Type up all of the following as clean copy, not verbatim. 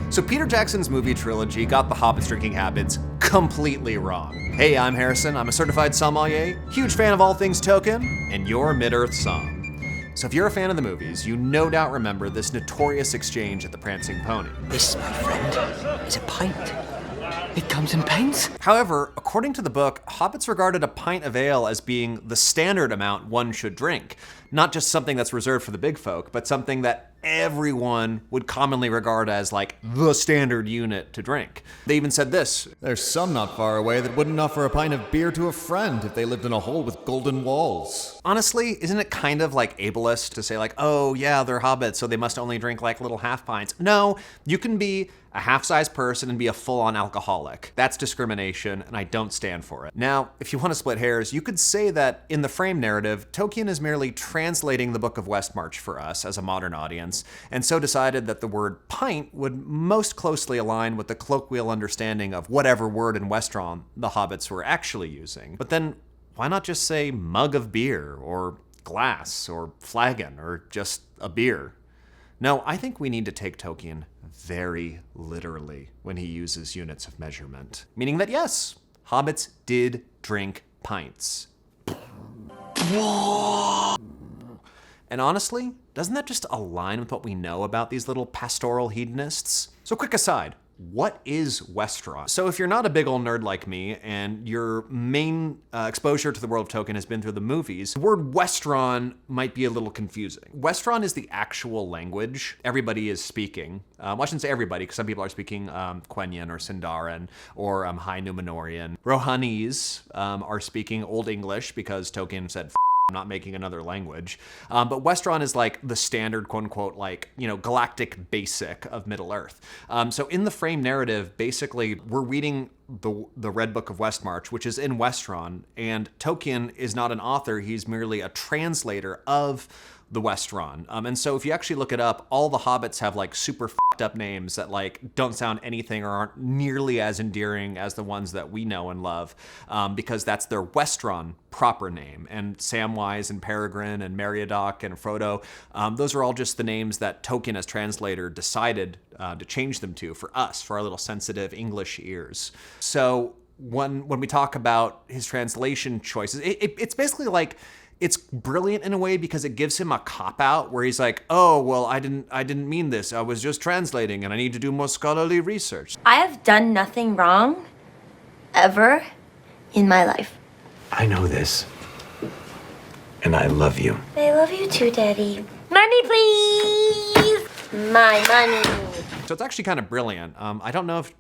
So Peter Jackson's movie trilogy got the Hobbit's drinking habits completely wrong. Hey, I'm Harrison. I'm a certified sommelier, huge fan of all things Tolkien, and your Mid-Earth Somm. So if you're a fan of the movies, you no doubt remember this notorious exchange at the Prancing Pony. This, my friend, is a pint. It comes in pints? However, according to the book, hobbits regarded a pint of ale as being the standard amount one should drink. Not just something that's reserved for the big folk, but something that everyone would commonly regard as like the standard unit to drink. They even said this: "There's some not far away that wouldn't offer a pint of beer to a friend if they lived in a hole with golden walls." Honestly, isn't it kind of like ableist to say like, oh yeah, they're hobbits, so they must only drink like little half pints? No, you can be a half-sized person and be a full-on alcoholic. That's discrimination, and I don't stand for it. Now, if you want to split hairs, you could say that in the frame narrative, Tolkien is merely translating the Book of Westmarch for us as a modern audience, and so decided that the word pint would most closely align with the colloquial understanding of whatever word in Westron the hobbits were actually using. But then, why not just say mug of beer, or glass, or flagon, or just a beer? No, I think we need to take Tolkien very literally when he uses units of measurement. Meaning that yes, hobbits did drink pints. And honestly, doesn't that just align with what we know about these little pastoral hedonists? So quick aside, what is Westron? So if you're not a big old nerd like me and your main exposure to the world of Tolkien has been through the movies, the word Westron might be a little confusing. Westron is the actual language everybody is speaking. Well, I shouldn't say everybody, because some people are speaking Quenya or Sindarin or High Numenorian. Rohani's are speaking Old English because Tolkien said, I'm not making another language. But Westron is like the standard, quote unquote, like, galactic basic of Middle Earth. So in the frame narrative, basically, we're reading the Red Book of Westmarch, which is in Westron, and Tolkien is not an author, he's merely a translator of the Westron. And so if you actually look it up, all the hobbits have like super f***ed up names that like don't sound anything or aren't nearly as endearing as the ones that we know and love, because that's their Westron proper name. And Samwise and Peregrine and Meriadoc and Frodo, those are all just the names that Tolkien as translator decided to change them to for us, for our little sensitive English ears. So when we talk about his translation choices, it's basically like, it's brilliant in a way because it gives him a cop-out where he's like, oh, well, I didn't mean this. I was just translating and I need to do more scholarly research. I have done nothing wrong, ever, in my life. I know this. And I love you. I love you too, Daddy. Money, please! My money. So it's actually kind of brilliant. I don't know if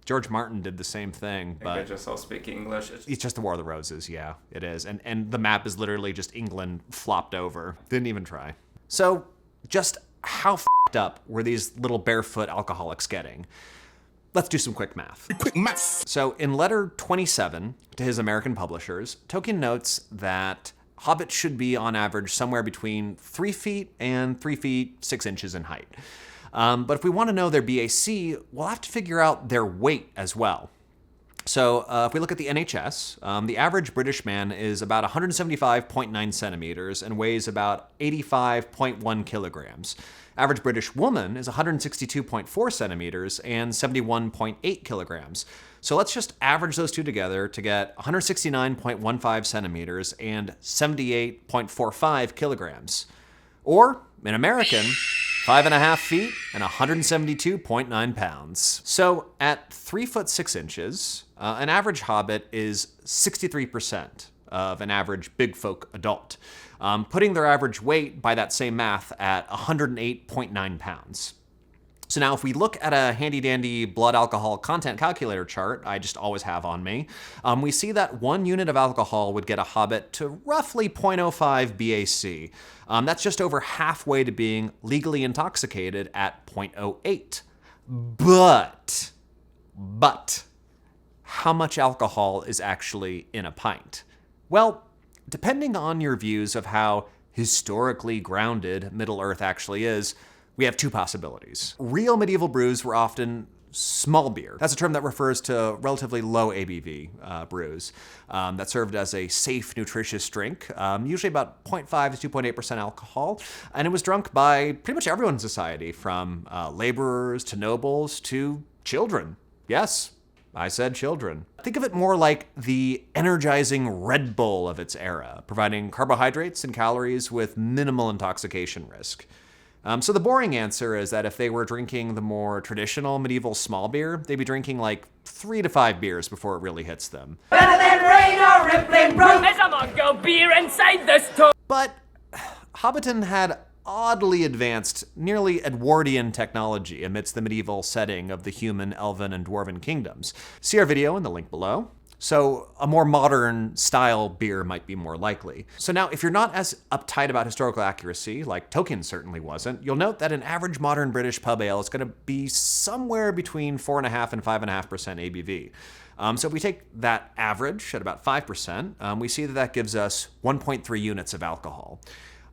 George Martin did the same thing, but they're just all speaking English. It's just the War of the Roses, yeah, it is. And the map is literally just England flopped over. Didn't even try. So just how f***ed up were these little barefoot alcoholics getting? Let's do some quick math. So in letter 27 to his American publishers, Tolkien notes that hobbits should be on average somewhere between 3 feet and 3 feet 6 inches in height. But if we want to know their BAC, we'll have to figure out their weight as well. So if we look at the NHS, the average British man is about 175.9 centimeters and weighs about 85.1 kilograms. Average British woman is 162.4 centimeters and 71.8 kilograms. So let's just average those two together to get 169.15 centimeters and 78.45 kilograms. Or, in American, 5.5 feet and 172.9 pounds. So at 3 foot 6 inches, an average hobbit is 63% of an average big folk adult, putting their average weight by that same math at 108.9 pounds. So now if we look at a handy dandy blood alcohol content calculator chart, I just always have on me, we see that 1 unit of alcohol would get a hobbit to roughly 0.05 BAC. That's just over halfway to being legally intoxicated at 0.08. But, how much alcohol is actually in a pint? Well, depending on your views of how historically grounded Middle Earth actually is, we have two possibilities. Real medieval brews were often small beer. That's a term that refers to relatively low ABV brews that served as a safe, nutritious drink, usually about 0.5 to 2.8% alcohol. And it was drunk by pretty much everyone in society, from laborers to nobles to children. Yes, I said children. Think of it more like the energizing Red Bull of its era, providing carbohydrates and calories with minimal intoxication risk. So the boring answer is that if they were drinking the more traditional medieval small beer, they'd be drinking like 3 to 5 beers before it really hits them. Better than rain or rippling brook. There's a Mongo beer inside this tub. But Hobbiton had oddly advanced, nearly Edwardian technology amidst the medieval setting of the human, elven, and dwarven kingdoms. See our video in the link below. So a more modern style beer might be more likely. So now, if you're not as uptight about historical accuracy, like Tolkien certainly wasn't, you'll note that an average modern British pub ale is going to be somewhere between 4.5% and 5.5% ABV. So if we take that average at about 5%, we see that that gives us 1.3 units of alcohol,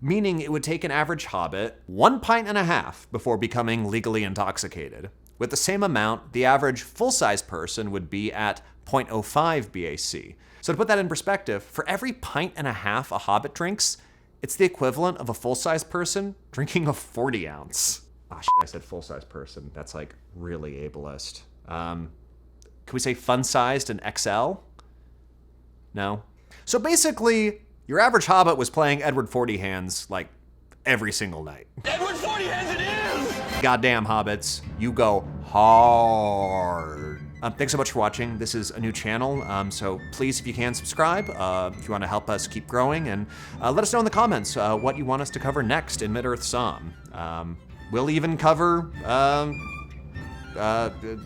meaning it would take an average hobbit 1.5 pints before becoming legally intoxicated. With the same amount, the average full-size person would be at 0.05 BAC. So to put that in perspective, for every 1.5 pints a hobbit drinks, it's the equivalent of a full-size person drinking a 40 ounce. Ah, shit, I said full-size person. That's like really ableist. Can we say fun-sized and XL? No? So basically, your average hobbit was playing Edward 40 Hands like every single night. Edward 40 Hands it is! Goddamn hobbits, you go hard. Thanks so much for watching. This is a new channel, so please, if you can, subscribe if you want to help us keep growing, and let us know in the comments what you want us to cover next in Mid-Earth Somm. We'll even cover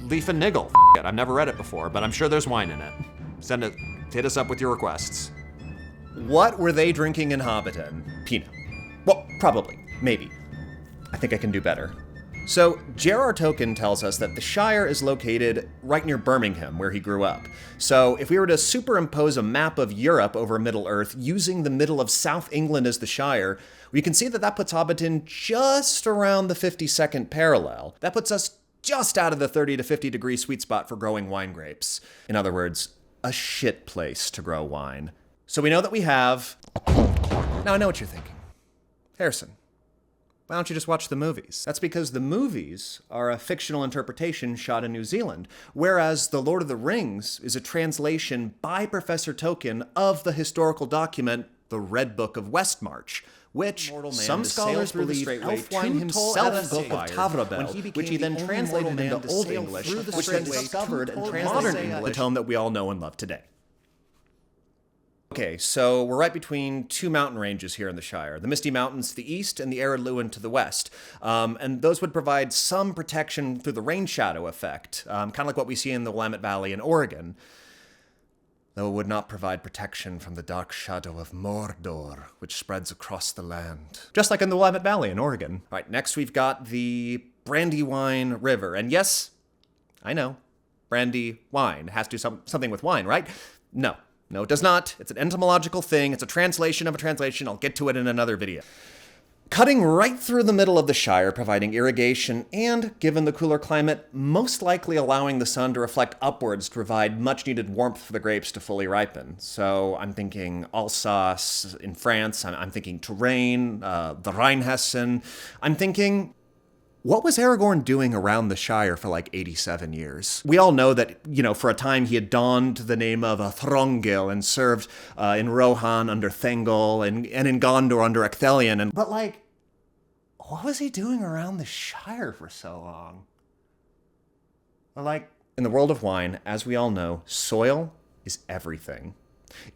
Leaf and Niggle. F it, I've never read it before, but I'm sure there's wine in it. Hit us up with your requests. What were they drinking in Hobbiton? Pinot. Well, probably. Maybe. I think I can do better. So, J.R.R. Tolkien tells us that the Shire is located right near Birmingham, where he grew up. So, if we were to superimpose a map of Europe over Middle-earth using the middle of South England as the Shire, we can see that that puts Hobbiton just around the 52nd parallel. That puts us just out of the 30 to 50 degree sweet spot for growing wine grapes. In other words, a shit place to grow wine. So we know that we have... Now I know what you're thinking. Harrison, why don't you just watch the movies? That's because the movies are a fictional interpretation shot in New Zealand, whereas The Lord of the Rings is a translation by Professor Tolkien of the historical document, the Red Book of Westmarch, which some scholars believe Elfwine himself book of Tavrabel, which he then translated into Old English, which then discovered and translated into the tome that we all know and love today. Okay, so we're right between two mountain ranges here in the Shire, the Misty Mountains to the east and the arid Lewin to the west. And those would provide some protection through the rain shadow effect, kind of like what we see in the Willamette Valley in Oregon, though it would not provide protection from the dark shadow of Mordor, which spreads across the land. Just like in the Willamette Valley in Oregon. All right, next we've got the Brandywine River. And yes, I know, brandy wine has to do something with wine, right? No. No, it does not. It's an entomological thing. It's a translation of a translation. I'll get to it in another video. Cutting right through the middle of the Shire, providing irrigation and, given the cooler climate, most likely allowing the sun to reflect upwards to provide much-needed warmth for the grapes to fully ripen. So I'm thinking Alsace in France. I'm thinking Touraine, the Rheinhessen. I'm thinking... What was Aragorn doing around the Shire for like 87 years? We all know that, for a time he had donned the name of a Throngil and served in Rohan under Thengel and in Gondor under Ecthelion. But what was he doing around the Shire for so long? In the world of wine, as we all know, soil is everything.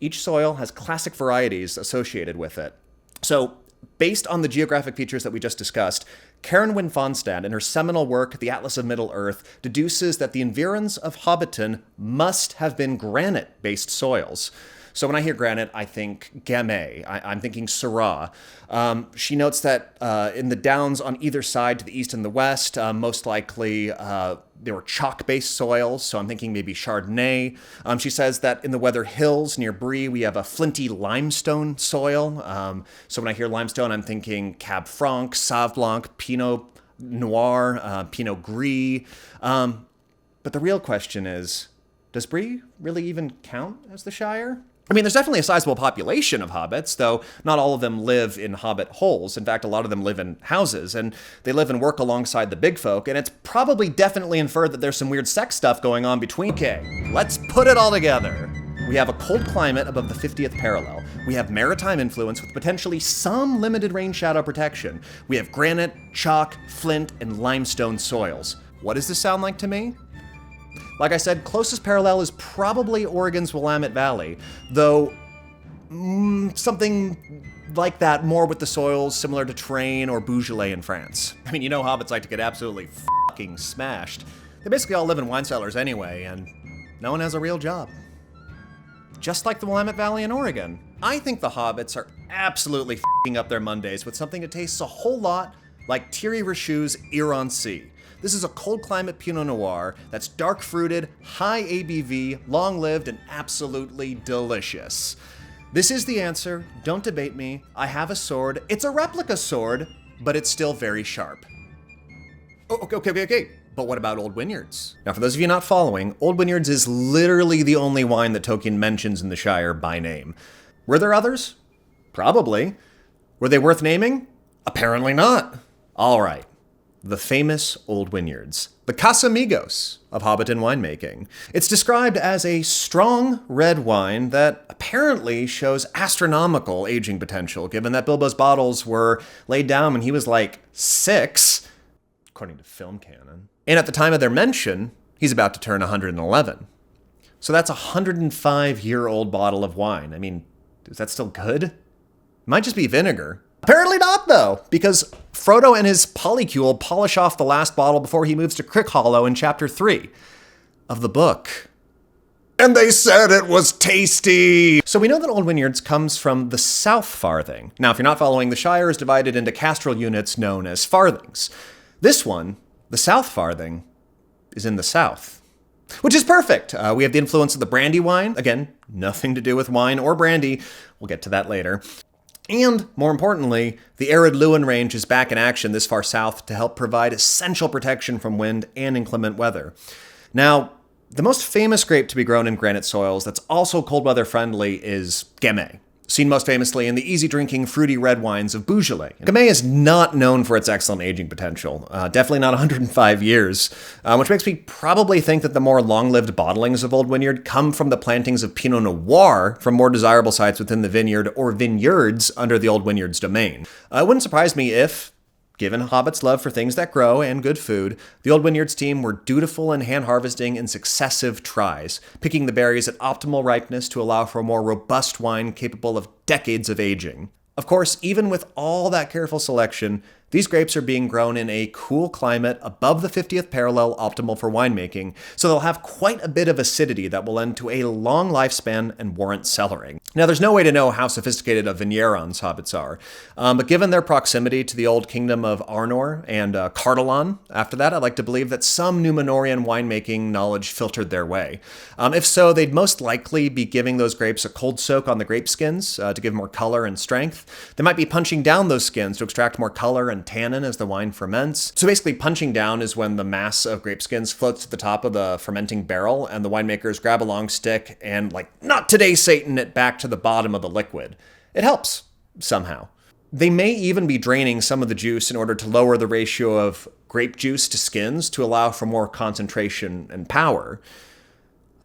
Each soil has classic varieties associated with it. So, based on the geographic features that we just discussed, Karen Wynne Fonstad, in her seminal work, The Atlas of Middle-earth, deduces that the environs of Hobbiton must have been granite-based soils. So when I hear granite, I think Gamay. I'm thinking Syrah. She notes that in the downs on either side to the east and the west, most likely there were chalk-based soils, so I'm thinking maybe Chardonnay. She says that in the Weather Hills near Brew, we have a flinty limestone soil. So when I hear limestone, I'm thinking Cab Franc, Sauv Blanc, Pinot Noir, Pinot Gris. But the real question is, does Bree really even count as the Shire? I mean, there's definitely a sizable population of hobbits, though not all of them live in hobbit holes. In fact, a lot of them live in houses, and they live and work alongside the big folk, and it's probably definitely inferred that there's some weird sex stuff going on between. Okay, let's put it all together. We have a cold climate above the 50th parallel. We have maritime influence with potentially some limited rain shadow protection. We have granite, chalk, flint, and limestone soils. What does this sound like to me? Like I said, closest parallel is probably Oregon's Willamette Valley, though something like that, more with the soils similar to Train or Beaujolais in France. I mean, you know hobbits like to get absolutely fucking smashed. They basically all live in wine cellars anyway, and no one has a real job. Just like the Willamette Valley in Oregon. I think the hobbits are absolutely fucking up their Mondays with something that tastes a whole lot like Thierry Richoux Iron Sea. This is a cold climate Pinot Noir that's dark fruited, high ABV, long-lived, and absolutely delicious. This is the answer. Don't debate me. I have a sword. It's a replica sword, but it's still very sharp. Oh, okay. But what about Old Winyards? Now, for those of you not following, Old Winyards is literally the only wine that Tolkien mentions in the Shire by name. Were there others? Probably. Were they worth naming? Apparently not. All right. The famous Old Winyards, the Casamigos of Hobbiton winemaking. It's described as a strong red wine that apparently shows astronomical aging potential, given that Bilbo's bottles were laid down when he was like 6, according to film canon. And at the time of their mention, he's about to turn 111. So that's a 105-year-old bottle of wine. I mean, is that still good? It might just be vinegar. Apparently not, though, because Frodo and his polycule polish off the last bottle before he moves to Crickhollow in Chapter 3 of the book. And they said it was tasty! So we know that Old Winyards comes from the South Farthing. Now, if you're not following, the Shire is divided into castral units known as farthings. This one, the South Farthing, is in the south. Which is perfect. We have the influence of the brandy wine. Again, nothing to do with wine or brandy. We'll get to that later. And, more importantly, the arid Lewin range is back in action this far south to help provide essential protection from wind and inclement weather. Now, the most famous grape to be grown in granite soils that's also cold weather friendly is Gamay, seen most famously in the easy-drinking, fruity red wines of Beaujolais. Gamay is not known for its excellent aging potential, definitely not 105 years, which makes me probably think that the more long-lived bottlings of Old Winyard come from the plantings of Pinot Noir from more desirable sites within the vineyard or vineyards under the Old Winyards domain. It wouldn't surprise me if, given Hobbit's love for things that grow and good food, the Old Winyards team were dutiful in hand-harvesting in successive tries, picking the berries at optimal ripeness to allow for a more robust wine capable of decades of aging. Of course, even with all that careful selection, these grapes are being grown in a cool climate above the 50th parallel, optimal for winemaking, so they'll have quite a bit of acidity that will lend to a long lifespan and warrant cellaring. Now, there's no way to know how sophisticated of vignerons hobbits are, but given their proximity to the old kingdom of Arnor and Cardolan, after that, I'd like to believe that some Númenórean winemaking knowledge filtered their way. If so, they'd most likely be giving those grapes a cold soak on the grape skins to give more color and strength. They might be punching down those skins to extract more color and tannin as the wine ferments. So basically, punching down is when the mass of grape skins floats to the top of the fermenting barrel, and the winemakers grab a long stick and, like, not today, Satan, it back to the bottom of the liquid. It helps, somehow. They may even be draining some of the juice in order to lower the ratio of grape juice to skins to allow for more concentration and power.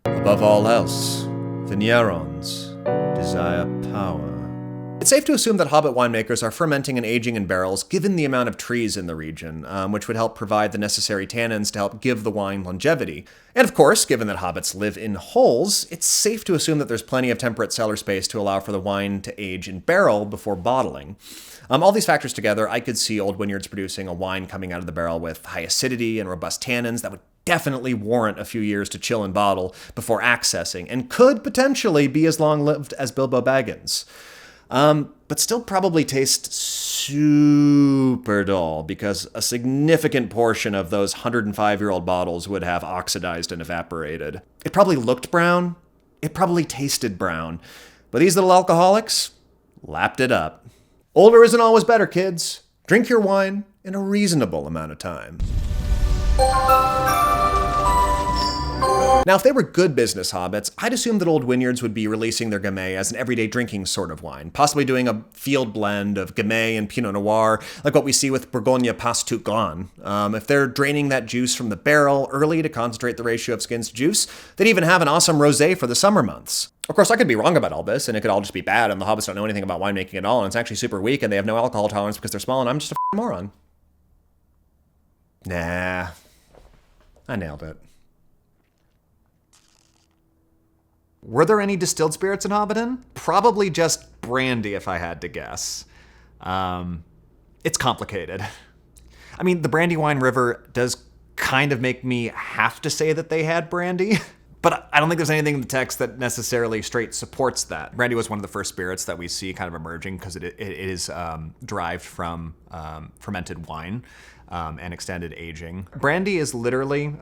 Above all else, vignerons desire power. It's safe to assume that Hobbit winemakers are fermenting and aging in barrels given the amount of trees in the region, which would help provide the necessary tannins to help give the wine longevity. And of course, given that hobbits live in holes, it's safe to assume that there's plenty of temperate cellar space to allow for the wine to age in barrel before bottling. All these factors together, I could see Old Winyards producing a wine coming out of the barrel with high acidity and robust tannins that would definitely warrant a few years to chill and bottle before accessing, and could potentially be as long-lived as Bilbo Baggins. But still probably taste super dull because a significant portion of those 105-year-old bottles would have oxidized and evaporated. It probably looked brown. It probably tasted brown. But these little alcoholics lapped it up. Older isn't always better, kids. Drink your wine in a reasonable amount of time. Now, if they were good business hobbits, I'd assume that Old Winyards would be releasing their Gamay as an everyday drinking sort of wine, possibly doing a field blend of Gamay and Pinot Noir, like what we see with Bourgogne Pas Tout Grand. If they're draining that juice from the barrel early to concentrate the ratio of skins to juice, they'd even have an awesome rosé for the summer months. Of course, I could be wrong about all this, and it could all just be bad, and the hobbits don't know anything about winemaking at all, and it's actually super weak, and they have no alcohol tolerance because they're small, and I'm just a moron. Nah, I nailed it. Were there any distilled spirits in Hobbiton? Probably just brandy, if I had to guess. It's complicated. I mean, the Brandywine River does kind of make me have to say that they had brandy, but I don't think there's anything in the text that necessarily straight supports that. Brandy was one of the first spirits that we see kind of emerging because it is derived from fermented wine and extended aging. Brandy is literally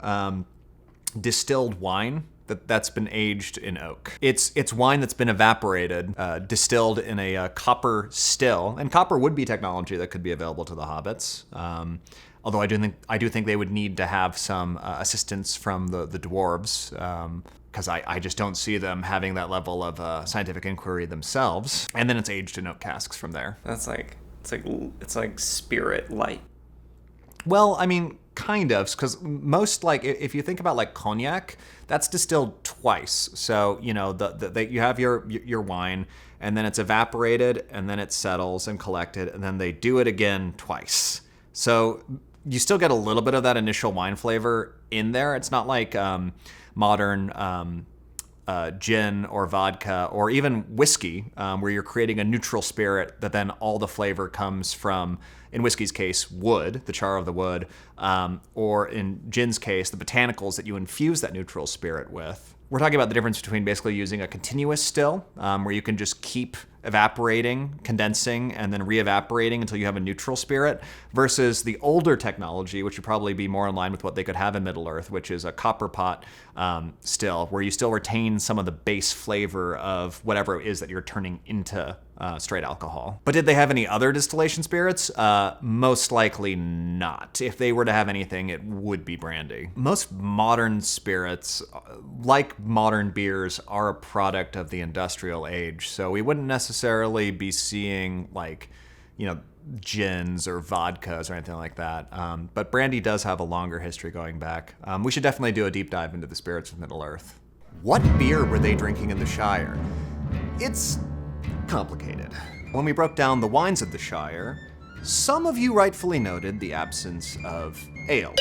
distilled wine that's been aged in oak. It's wine that's been evaporated, distilled in a copper still, and copper would be technology that could be available to the hobbits. Although I do think they would need to have some assistance from the dwarves, because I just don't see them having that level of scientific inquiry themselves. And then it's aged in oak casks from there. That's like it's like spirit light. Well, I mean, kind of, because most, like, if you think about like cognac, that's distilled twice. So, you know, you have your wine, and then it's evaporated, and then it settles and collected, and then they do it again twice. So you still get a little bit of that initial wine flavor in there. It's not like modern gin or vodka or even whiskey, where you're creating a neutral spirit that then all the flavor comes from, in whiskey's case, wood, the char of the wood, or in gin's case, the botanicals that you infuse that neutral spirit with. We're talking about the difference between basically using a continuous still, where you can just keep evaporating, condensing, and then re-evaporating until you have a neutral spirit, versus the older technology, which would probably be more in line with what they could have in Middle-earth, which is a copper pot still, where you still retain some of the base flavor of whatever it is that you're turning into straight alcohol. But did they have any other distillation spirits? Most likely not. If they were to have anything, it would be brandy. Most modern spirits, like modern beers, are a product of the industrial age, so we wouldn't necessarily be seeing, like, you know, gins or vodkas or anything like that. But brandy does have a longer history going back. We should definitely do a deep dive into the spirits of Middle-earth. What beer were they drinking in the Shire? It's complicated. When we broke down the wines of the Shire, some of you rightfully noted the absence of ale.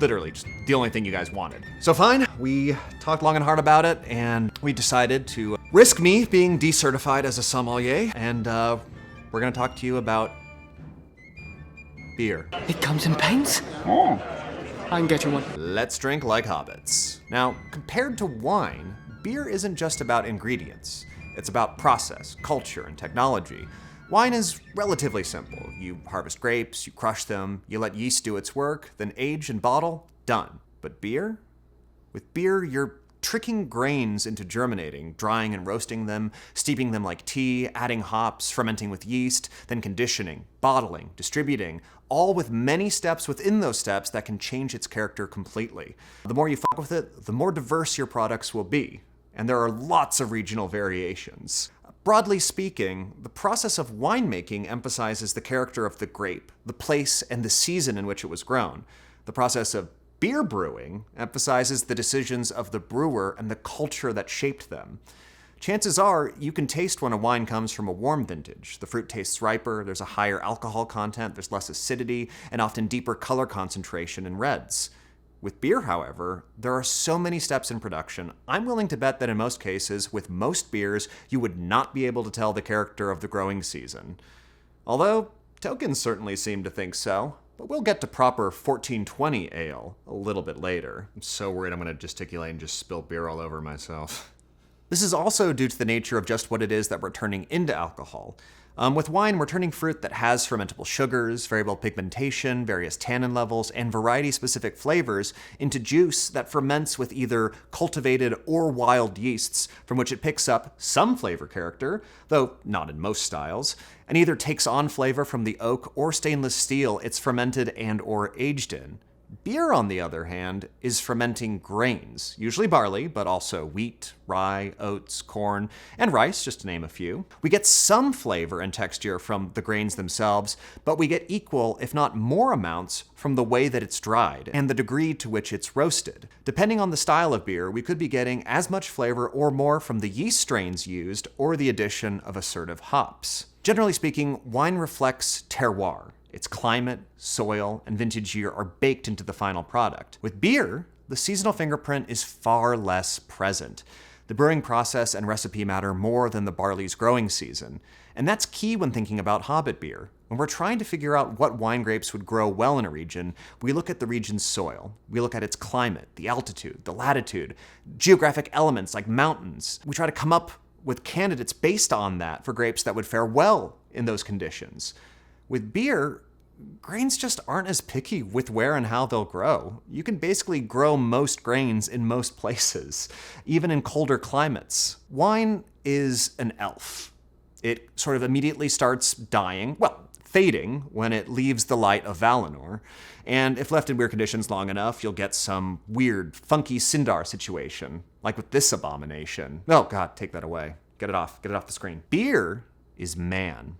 Literally, just the only thing you guys wanted. So fine, we talked long and hard about it, and we decided to risk me being decertified as a sommelier, and we're gonna talk to you about beer. It comes in pints? Oh. I can get you one. Let's drink like hobbits. Now, compared to wine, beer isn't just about ingredients. It's about process, culture, and technology. Wine is relatively simple. You harvest grapes, you crush them, you let yeast do its work, then age and bottle, done. But beer? With beer, you're tricking grains into germinating, drying and roasting them, steeping them like tea, adding hops, fermenting with yeast, then conditioning, bottling, distributing, all with many steps within those steps that can change its character completely. The more you fuck with it, the more diverse your products will be. And there are lots of regional variations. Broadly speaking, the process of winemaking emphasizes the character of the grape, the place, and the season in which it was grown. The process of beer brewing emphasizes the decisions of the brewer and the culture that shaped them. Chances are you can taste when a wine comes from a warm vintage. The fruit tastes riper, there's a higher alcohol content, there's less acidity, and often deeper color concentration in reds. With beer, however, there are so many steps in production, I'm willing to bet that in most cases, with most beers, you would not be able to tell the character of the growing season. Although, Tolkien certainly seemed to think so, but we'll get to proper 1420 ale a little bit later. I'm so worried I'm going to gesticulate and just spill beer all over myself. This is also due to the nature of just what it is that we're turning into alcohol. With wine, we're turning fruit that has fermentable sugars, variable pigmentation, various tannin levels, and variety-specific flavors into juice that ferments with either cultivated or wild yeasts, from which it picks up some flavor character, though not in most styles, and either takes on flavor from the oak or stainless steel it's fermented and or aged in. Beer, on the other hand, is fermenting grains, usually barley, but also wheat, rye, oats, corn, and rice, just to name a few. We get some flavor and texture from the grains themselves, but we get equal, if not more amounts, from the way that it's dried and the degree to which it's roasted. Depending on the style of beer, we could be getting as much flavor or more from the yeast strains used or the addition of assertive hops. Generally speaking, wine reflects terroir. Its climate, soil, and vintage year are baked into the final product. With beer, the seasonal fingerprint is far less present. The brewing process and recipe matter more than the barley's growing season. And that's key when thinking about Hobbit beer. When we're trying to figure out what wine grapes would grow well in a region, we look at the region's soil. We look at its climate, the altitude, the latitude, geographic elements like mountains. We try to come up with candidates based on that for grapes that would fare well in those conditions. With beer, grains just aren't as picky with where and how they'll grow. You can basically grow most grains in most places, even in colder climates. Wine is an elf. It sort of immediately starts dying, well, fading, when it leaves the light of Valinor. And if left in weird conditions long enough, you'll get some weird, funky Sindar situation, like with this abomination. Oh God, take that away. Get it off the screen. Beer is man,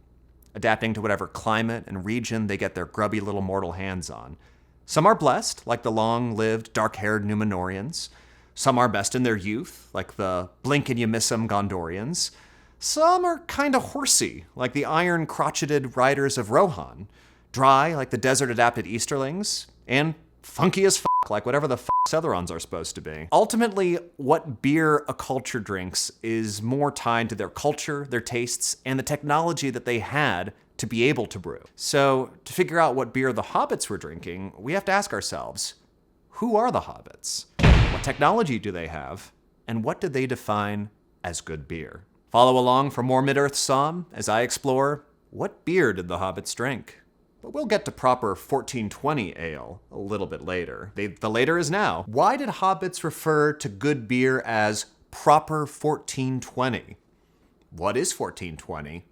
adapting to whatever climate and region they get their grubby little mortal hands on. Some are blessed, like the long-lived, dark-haired Númenóreans. Some are best in their youth, like the blink-and-you-miss-em Gondorians. Some are kinda horsey, like the iron-crotcheted riders of Rohan. Dry, like the desert-adapted Easterlings. And funky as like whatever the Southrons are supposed to be. Ultimately, what beer a culture drinks is more tied to their culture, their tastes, and the technology that they had to be able to brew. So, to figure out what beer the Hobbits were drinking, we have to ask ourselves, who are the Hobbits? What technology do they have? And what do they define as good beer? Follow along for more Mid-Earth Somm as I explore, what beer did the Hobbits drink? But we'll get to proper 1420 ale a little bit later. The later is now. Why did Hobbits refer to good beer as proper 1420? What is 1420?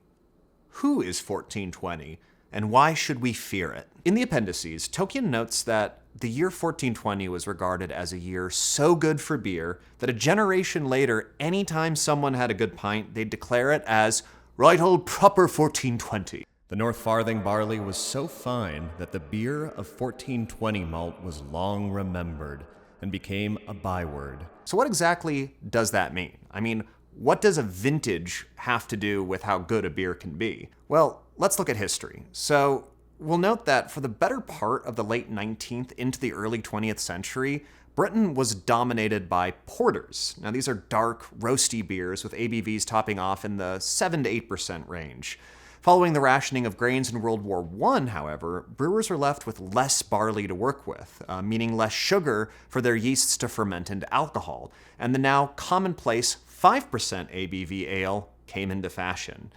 Who is 1420? And why should we fear it? In the appendices, Tolkien notes that the year 1420 was regarded as a year so good for beer that a generation later, anytime someone had a good pint, they'd declare it as right old proper 1420. The North Farthing barley was so fine that the beer of 1420 malt was long remembered and became a byword. So what exactly does that mean? I mean, what does a vintage have to do with how good a beer can be? Well, let's look at history. So we'll note that for the better part of the late 19th into the early 20th century, Britain was dominated by porters. Now these are dark, roasty beers with ABVs topping off in the 7 to 8% range. Following the rationing of grains in World War I, however, brewers were left with less barley to work with, meaning less sugar for their yeasts to ferment into alcohol, and the now commonplace 5% ABV ale came into fashion.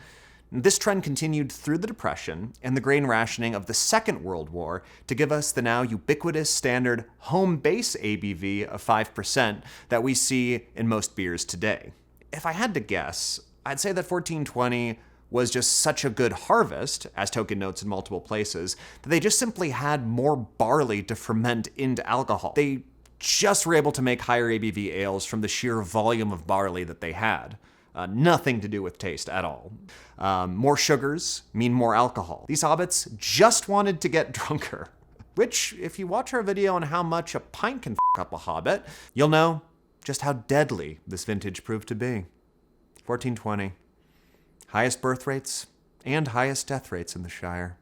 This trend continued through the Depression and the grain rationing of the Second World War to give us the now ubiquitous standard home base ABV of 5% that we see in most beers today. If I had to guess, I'd say that 1420 was just such a good harvest, as Tolkien notes in multiple places, that they just simply had more barley to ferment into alcohol. They just were able to make higher ABV ales from the sheer volume of barley that they had. Nothing to do with taste at all. More sugars mean more alcohol. These hobbits just wanted to get drunker. Which, if you watch our video on how much a pint can f up a hobbit, you'll know just how deadly this vintage proved to be. 1420. Highest birth rates and highest death rates in the Shire.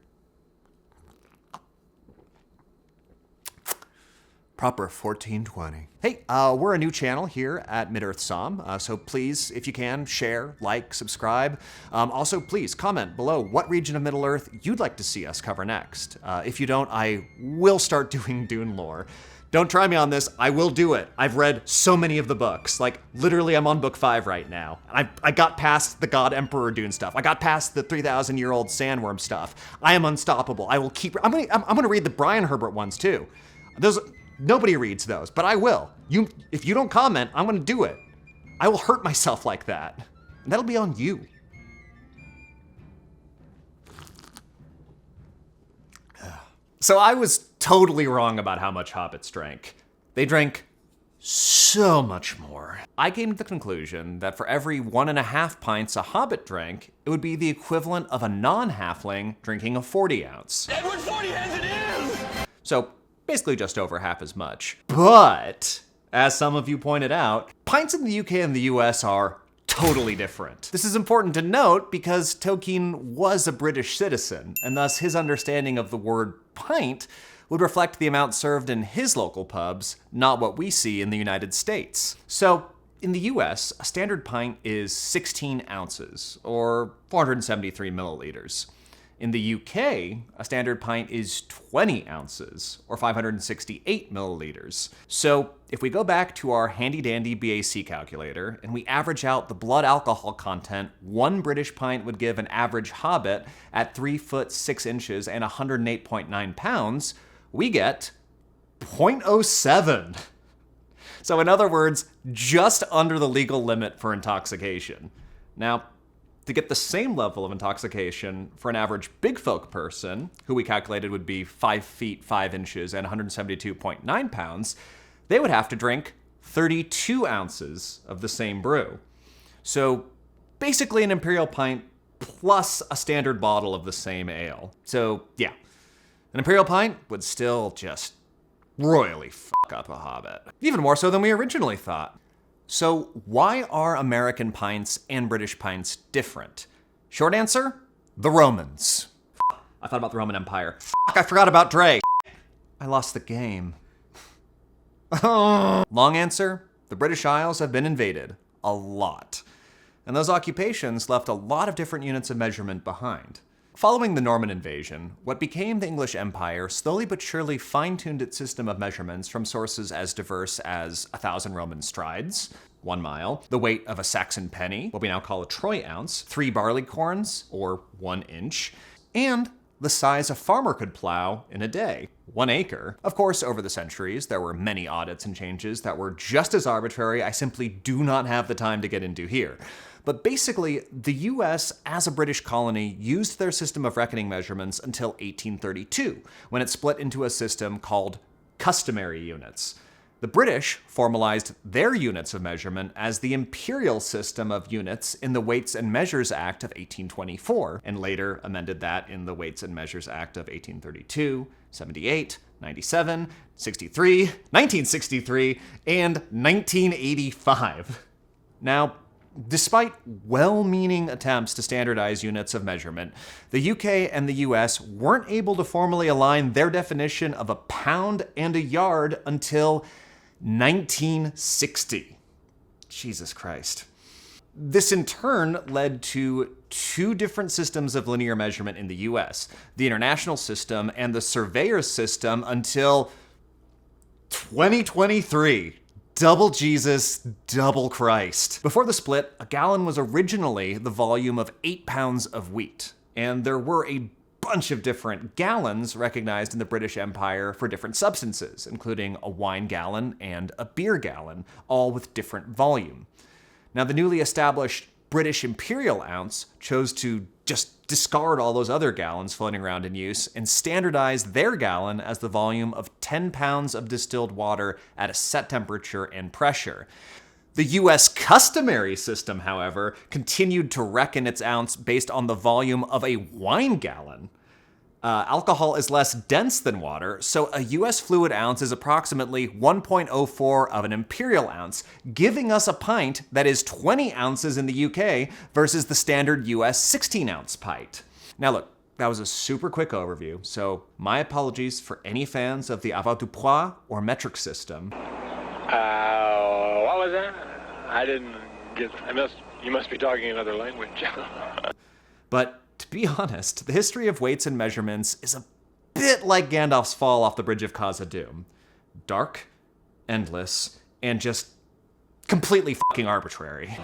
Proper 1420. Hey, we're a new channel here at Mid-Earth Somm, so please, if you can, share, like, subscribe. Also, please comment below what region of Middle-earth you'd like to see us cover next. If you don't, I will start doing Dune lore. Don't try me on this, I will do it. I've read so many of the books. Like, literally, I'm on book 5 right now. I got past the God Emperor Dune stuff. I got past the 3,000-year-old sandworm stuff. I am unstoppable. I will keep, I'm gonna read the Brian Herbert ones too. Nobody reads those, but I will. If you don't comment, I'm gonna do it. I will hurt myself like that. And that'll be on you. So I was totally wrong about how much hobbits drank. They drank so much more. I came to the conclusion that for every 1.5 pints a hobbit drank, it would be the equivalent of a non-halfling drinking a 40 ounce. Edward 40 hands it is! So basically just over half as much. But, as some of you pointed out, pints in the UK and the US are totally different. This is important to note because Tolkien was a British citizen, and thus his understanding of the word pint would reflect the amount served in his local pubs, not what we see in the United States. So, in the US, a standard pint is 16 ounces, or 473 milliliters. In the UK, a standard pint is 20 ounces, or 568 milliliters. So, if we go back to our handy-dandy BAC calculator, and we average out the blood alcohol content, one British pint would give an average hobbit at 3 foot 6 inches and 108.9 pounds, we get 0.07. So in other words, just under the legal limit for intoxication. Now, to get the same level of intoxication for an average big folk person, who we calculated would be 5 feet 5 inches and 172.9 pounds, they would have to drink 32 ounces of the same brew. So basically an imperial pint plus a standard bottle of the same ale. So yeah, an imperial pint would still just royally fuck up a hobbit. Even more so than we originally thought. So why are American pints and British pints different? Short answer, the Romans. I thought about the Roman Empire. I forgot about Dre. I lost the game. Long answer, the British Isles have been invaded. A lot. And those occupations left a lot of different units of measurement behind. Following the Norman invasion, what became the English Empire slowly but surely fine-tuned its system of measurements from sources as diverse as 1,000 Roman strides, 1 mile, the weight of a Saxon penny, what we now call a troy ounce, 3 barley corns, or 1 inch, and the size a farmer could plow in a day, 1 acre. Of course, over the centuries, there were many audits and changes that were just as arbitrary I simply do not have the time to get into here. But basically, the US, as a British colony, used their system of reckoning measurements until 1832, when it split into a system called customary units. The British formalized their units of measurement as the imperial system of units in the Weights and Measures Act of 1824, and later amended that in the Weights and Measures Act of 1832, 78, 97, 63, 1963, and 1985. Now, despite well-meaning attempts to standardize units of measurement, the UK and the US weren't able to formally align their definition of a pound and a yard until 1960. Jesus Christ. This in turn led to 2 different systems of linear measurement in the US, the international system and the surveyor's system, until 2023. Double Jesus, double Christ. Before the split, a gallon was originally the volume of 8 pounds of wheat, and there were a bunch of different gallons recognized in the British Empire for different substances, including a wine gallon and a beer gallon, all with different volume. Now, the newly established British imperial ounce chose to just discard all those other gallons floating around in use and standardize their gallon as the volume of 10 pounds of distilled water at a set temperature and pressure. The US customary system, however, continued to reckon its ounce based on the volume of a wine gallon. Alcohol is less dense than water, so a US fluid ounce is approximately 1.04 of an imperial ounce, giving us a pint that is 20 ounces in the UK versus the standard US 16-ounce pint. Now look, that was a super quick overview, so my apologies for any fans of the avoirdupois or metric system. What was that? I didn't get... You must be talking another language. But to be honest, the history of weights and measurements is a bit like Gandalf's fall off the bridge of Khazad-dûm. Dark, endless, and just completely fucking arbitrary.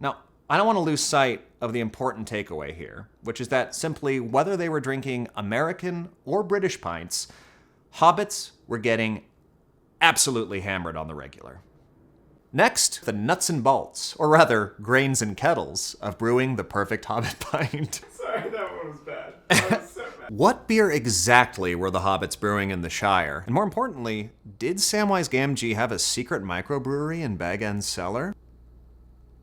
Now, I don't want to lose sight of the important takeaway here, which is that simply whether they were drinking American or British pints, hobbits were getting absolutely hammered on the regular. Next, the nuts and bolts, or rather, grains and kettles, of brewing the perfect Hobbit pint. Sorry, that one was bad. That was so bad. What beer exactly were the Hobbits brewing in the Shire? And more importantly, did Samwise Gamgee have a secret microbrewery in Bag End Cellar?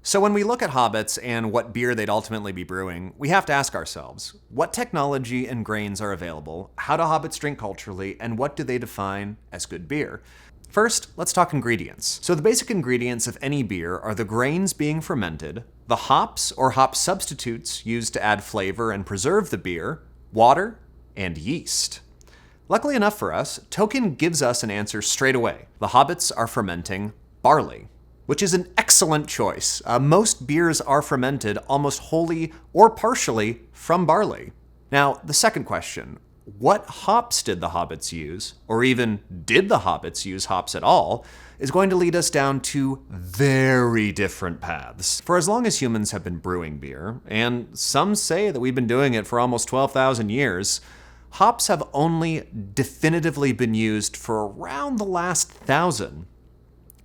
So when we look at Hobbits and what beer they'd ultimately be brewing, we have to ask ourselves, what technology and grains are available, how do Hobbits drink culturally, and what do they define as good beer? First, let's talk ingredients. So the basic ingredients of any beer are the grains being fermented, the hops or hop substitutes used to add flavor and preserve the beer, water, and yeast. Luckily enough for us, Tolkien gives us an answer straight away. The Hobbits are fermenting barley, which is an excellent choice. Most beers are fermented almost wholly or partially from barley. Now, the second question, what hops did the Hobbits use, or even did the Hobbits use hops at all, is going to lead us down two very different paths. For as long as humans have been brewing beer, and some say that we've been doing it for almost 12,000 years, hops have only definitively been used for around the last 1,000.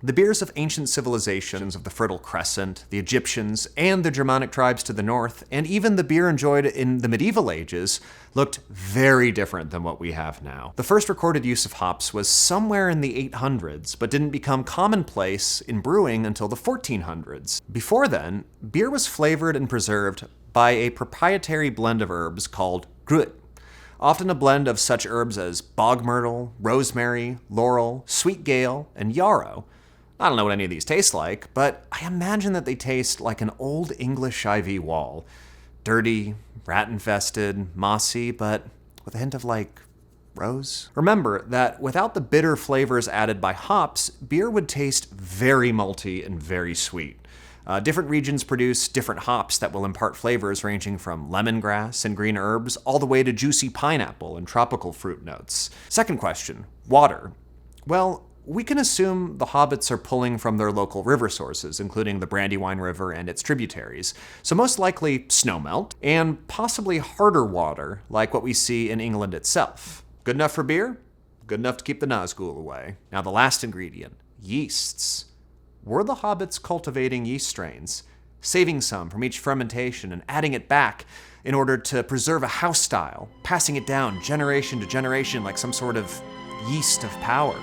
The beers of ancient civilizations of the Fertile Crescent, the Egyptians, and the Germanic tribes to the north, and even the beer enjoyed in the medieval ages, looked very different than what we have now. The first recorded use of hops was somewhere in the 800s, but didn't become commonplace in brewing until the 1400s. Before then, beer was flavored and preserved by a proprietary blend of herbs called Gruit, often a blend of such herbs as bog myrtle, rosemary, laurel, sweet gale, and yarrow. I don't know what any of these taste like, but I imagine that they taste like an old English ivy wall. Dirty, rat-infested, mossy, but with a hint of like rose. Remember that without the bitter flavors added by hops, beer would taste very malty and very sweet. Different regions produce different hops that will impart flavors ranging from lemongrass and green herbs all the way to juicy pineapple and tropical fruit notes. Second question, water. Well, we can assume the Hobbits are pulling from their local river sources, including the Brandywine River and its tributaries, so most likely snowmelt, and possibly harder water, like what we see in England itself. Good enough for beer? Good enough to keep the Nazgul away. Now the last ingredient, yeasts. Were the Hobbits cultivating yeast strains, saving some from each fermentation and adding it back in order to preserve a house style, passing it down generation to generation like some sort of yeast of power?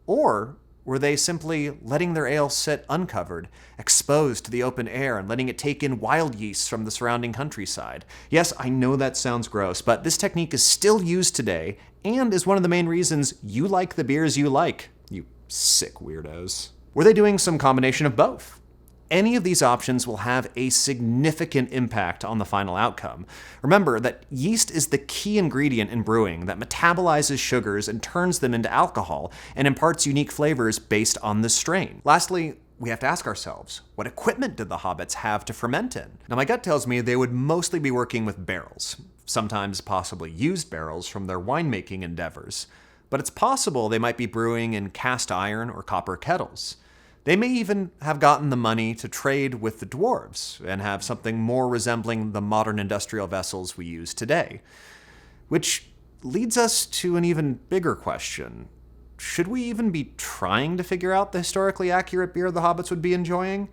Or were they simply letting their ale sit uncovered, exposed to the open air, and letting it take in wild yeasts from the surrounding countryside? Yes, I know that sounds gross, but this technique is still used today and is one of the main reasons you like the beers you like, you sick weirdos. Were they doing some combination of both? Any of these options will have a significant impact on the final outcome. Remember that yeast is the key ingredient in brewing that metabolizes sugars and turns them into alcohol and imparts unique flavors based on the strain. Lastly, we have to ask ourselves, what equipment did the Hobbits have to ferment in? Now my gut tells me they would mostly be working with barrels, sometimes possibly used barrels from their winemaking endeavors. But it's possible they might be brewing in cast iron or copper kettles. They may even have gotten the money to trade with the dwarves and have something more resembling the modern industrial vessels we use today. Which leads us to an even bigger question. Should we even be trying to figure out the historically accurate beer the Hobbits would be enjoying?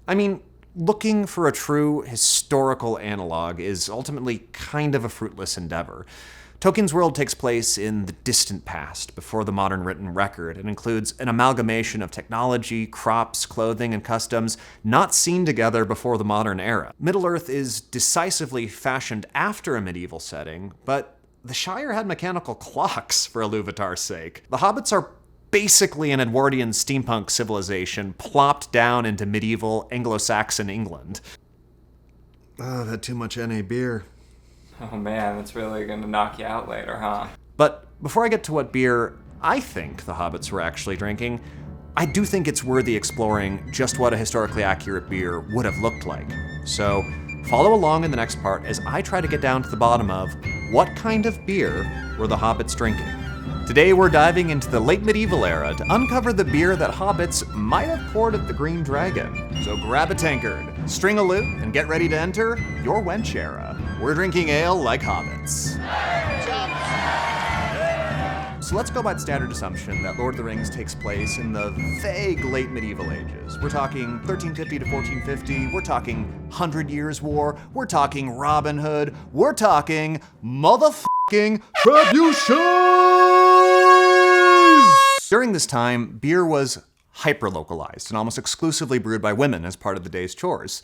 I mean, looking for a true historical analog is ultimately kind of a fruitless endeavor. Tolkien's world takes place in the distant past, before the modern written record, and includes an amalgamation of technology, crops, clothing, and customs not seen together before the modern era. Middle-earth is decisively fashioned after a medieval setting, but the Shire had mechanical clocks, for Iluvatar's sake. The Hobbits are basically an Edwardian steampunk civilization plopped down into medieval Anglo-Saxon England. Oh, I've had too much NA beer. Oh man, that's really gonna knock you out later, huh? But before I get to what beer I think the Hobbits were actually drinking, I do think it's worthy exploring just what a historically accurate beer would have looked like. So follow along in the next part as I try to get down to the bottom of what kind of beer were the Hobbits drinking. Today we're diving into the late medieval era to uncover the beer that Hobbits might have poured at the Green Dragon. So grab a tankard, string a lute, and get ready to enter your wench era. We're drinking ale like Hobbits. So let's go by the standard assumption that Lord of the Rings takes place in the vague late medieval ages. We're talking 1350 to 1450, we're talking 100 Years' War, we're talking Robin Hood, we're talking motherfucking trebuchets! During this time, beer was hyper-localized and almost exclusively brewed by women as part of the day's chores.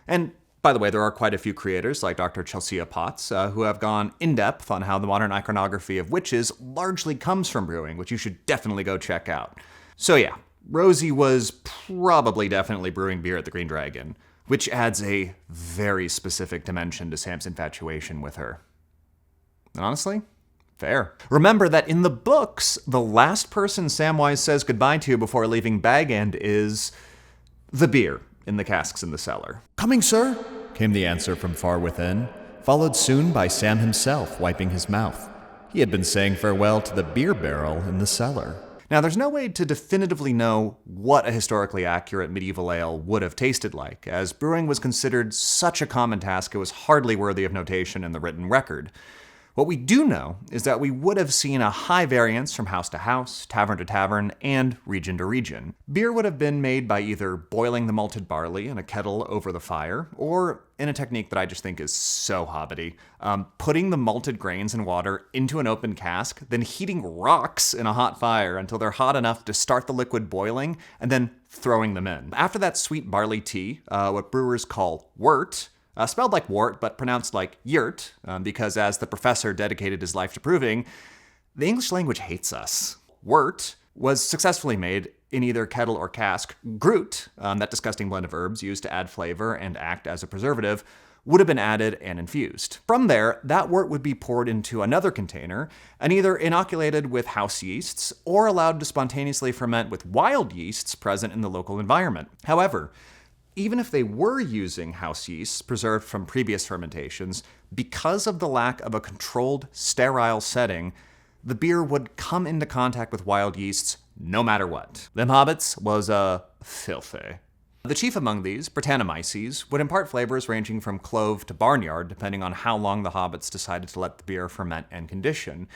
And by the way, there are quite a few creators, like Dr. Chelsea Potts, who have gone in-depth on how the modern iconography of witches largely comes from brewing, which you should definitely go check out. So yeah, Rosie was probably definitely brewing beer at the Green Dragon, which adds a very specific dimension to Sam's infatuation with her. And honestly, fair. Remember that in the books, the last person Samwise says goodbye to before leaving Bag End is the beer in the casks in the cellar. "Coming, sir," came the answer from far within, followed soon by Sam himself wiping his mouth. He had been saying farewell to the beer barrel in the cellar. Now, there's no way to definitively know what a historically accurate medieval ale would have tasted like, as brewing was considered such a common task it was hardly worthy of notation in the written record. What we do know is that we would have seen a high variance from house to house, tavern to tavern, and region to region. Beer would have been made by either boiling the malted barley in a kettle over the fire, or in a technique that I just think is so hobbity, putting the malted grains and water into an open cask, then heating rocks in a hot fire until they're hot enough to start the liquid boiling, and then throwing them in. After that sweet barley tea, what brewers call wort, spelled like wart, but pronounced like yurt, because as the professor dedicated his life to proving, the English language hates us. Wort was successfully made in either kettle or cask. Gruit, that disgusting blend of herbs used to add flavor and act as a preservative, would have been added and infused. From there, that wort would be poured into another container and either inoculated with house yeasts or allowed to spontaneously ferment with wild yeasts present in the local environment. However, even if they were using house yeasts preserved from previous fermentations, because of the lack of a controlled, sterile setting, the beer would come into contact with wild yeasts no matter what. Them hobbits was filthy. The chief among these, Brettanomyces, would impart flavors ranging from clove to barnyard, depending on how long the hobbits decided to let the beer ferment and condition.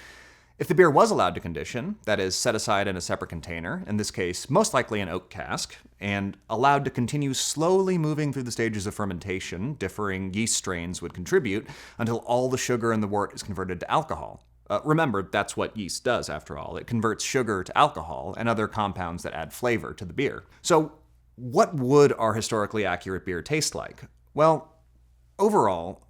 If the beer was allowed to condition, that is, set aside in a separate container, in this case most likely an oak cask, and allowed to continue slowly moving through the stages of fermentation, differing yeast strains would contribute until all the sugar in the wort is converted to alcohol. Remember, that's what yeast does, after all. It converts sugar to alcohol and other compounds that add flavor to the beer. So, what would our historically accurate beer taste like? Well, overall,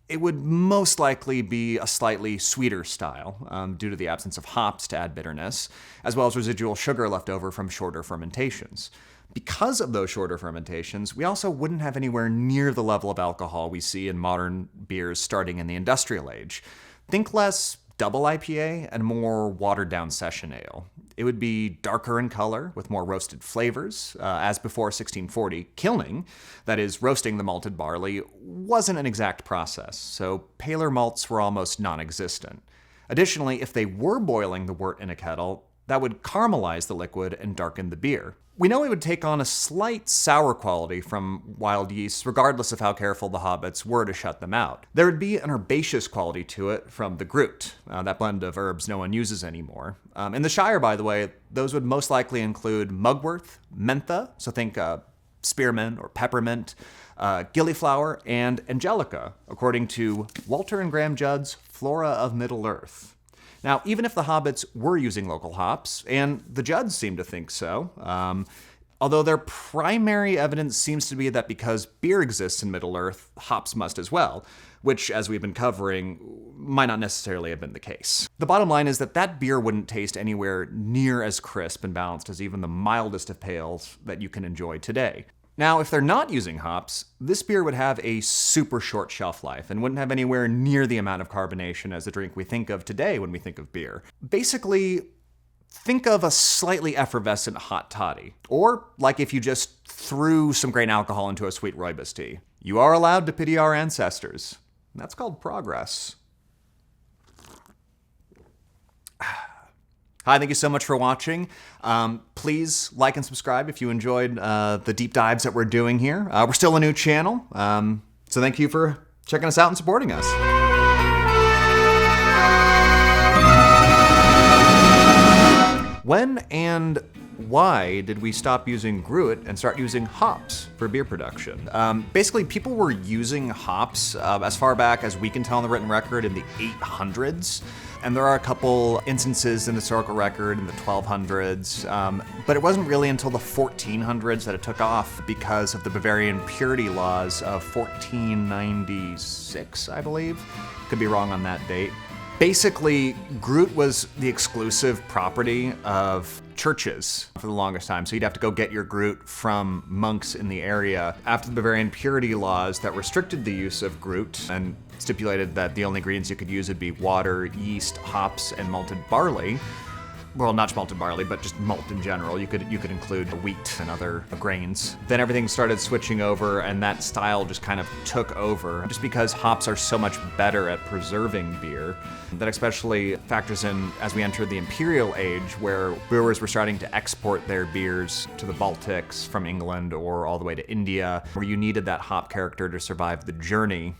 it would most likely be a slightly sweeter style, due to the absence of hops to add bitterness, as well as residual sugar left over from shorter fermentations. Because of those shorter fermentations, we also wouldn't have anywhere near the level of alcohol we see in modern beers starting in the industrial age. Think less double IPA and more watered-down session ale. It would be darker in color, with more roasted flavors. As before 1640, kilning, that is, roasting the malted barley, wasn't an exact process, so paler malts were almost non-existent. Additionally, if they were boiling the wort in a kettle, that would caramelize the liquid and darken the beer. We know it would take on a slight sour quality from wild yeasts, regardless of how careful the hobbits were to shut them out. There would be an herbaceous quality to it from the Gruit, that blend of herbs no one uses anymore. In the Shire, by the way, those would most likely include mugwort, mentha, so think spearmint or peppermint, gillyflower, and angelica, according to Walter and Graham Judd's Flora of Middle-earth. Now, even if the hobbits were using local hops, and the Judds seem to think so, although their primary evidence seems to be that because beer exists in Middle-earth, hops must as well, which, as we've been covering, might not necessarily have been the case. The bottom line is that beer wouldn't taste anywhere near as crisp and balanced as even the mildest of pales that you can enjoy today. Now, if they're not using hops, this beer would have a super short shelf life and wouldn't have anywhere near the amount of carbonation as the drink we think of today when we think of beer. Basically, think of a slightly effervescent hot toddy, or like if you just threw some grain alcohol into a sweet rooibos tea. You are allowed to pity our ancestors. That's called progress. Hi, thank you so much for watching. Please like and subscribe if you enjoyed the deep dives that we're doing here. We're still a new channel, so thank you for checking us out and supporting us. When and why did we stop using Gruit and start using hops for beer production? Basically, people were using hops as far back as we can tell on the written record in the 800s. And there are a couple instances in the historical record in the 1200s, but it wasn't really until the 1400s that it took off because of the Bavarian purity laws of 1496, I believe. Could be wrong on that date. Basically, Gruit was the exclusive property of churches for the longest time, so you'd have to go get your Gruit from monks in the area. After the Bavarian purity laws that restricted the use of Gruit and stipulated that the only ingredients you could use would be water, yeast, hops, and malted barley. Well, not just malted barley, but just malt in general. You could include wheat and other grains. Then everything started switching over, and that style just kind of took over. Just because hops are so much better at preserving beer, that especially factors in as we entered the Imperial Age, where brewers were starting to export their beers to the Baltics from England or all the way to India, where you needed that hop character to survive the journey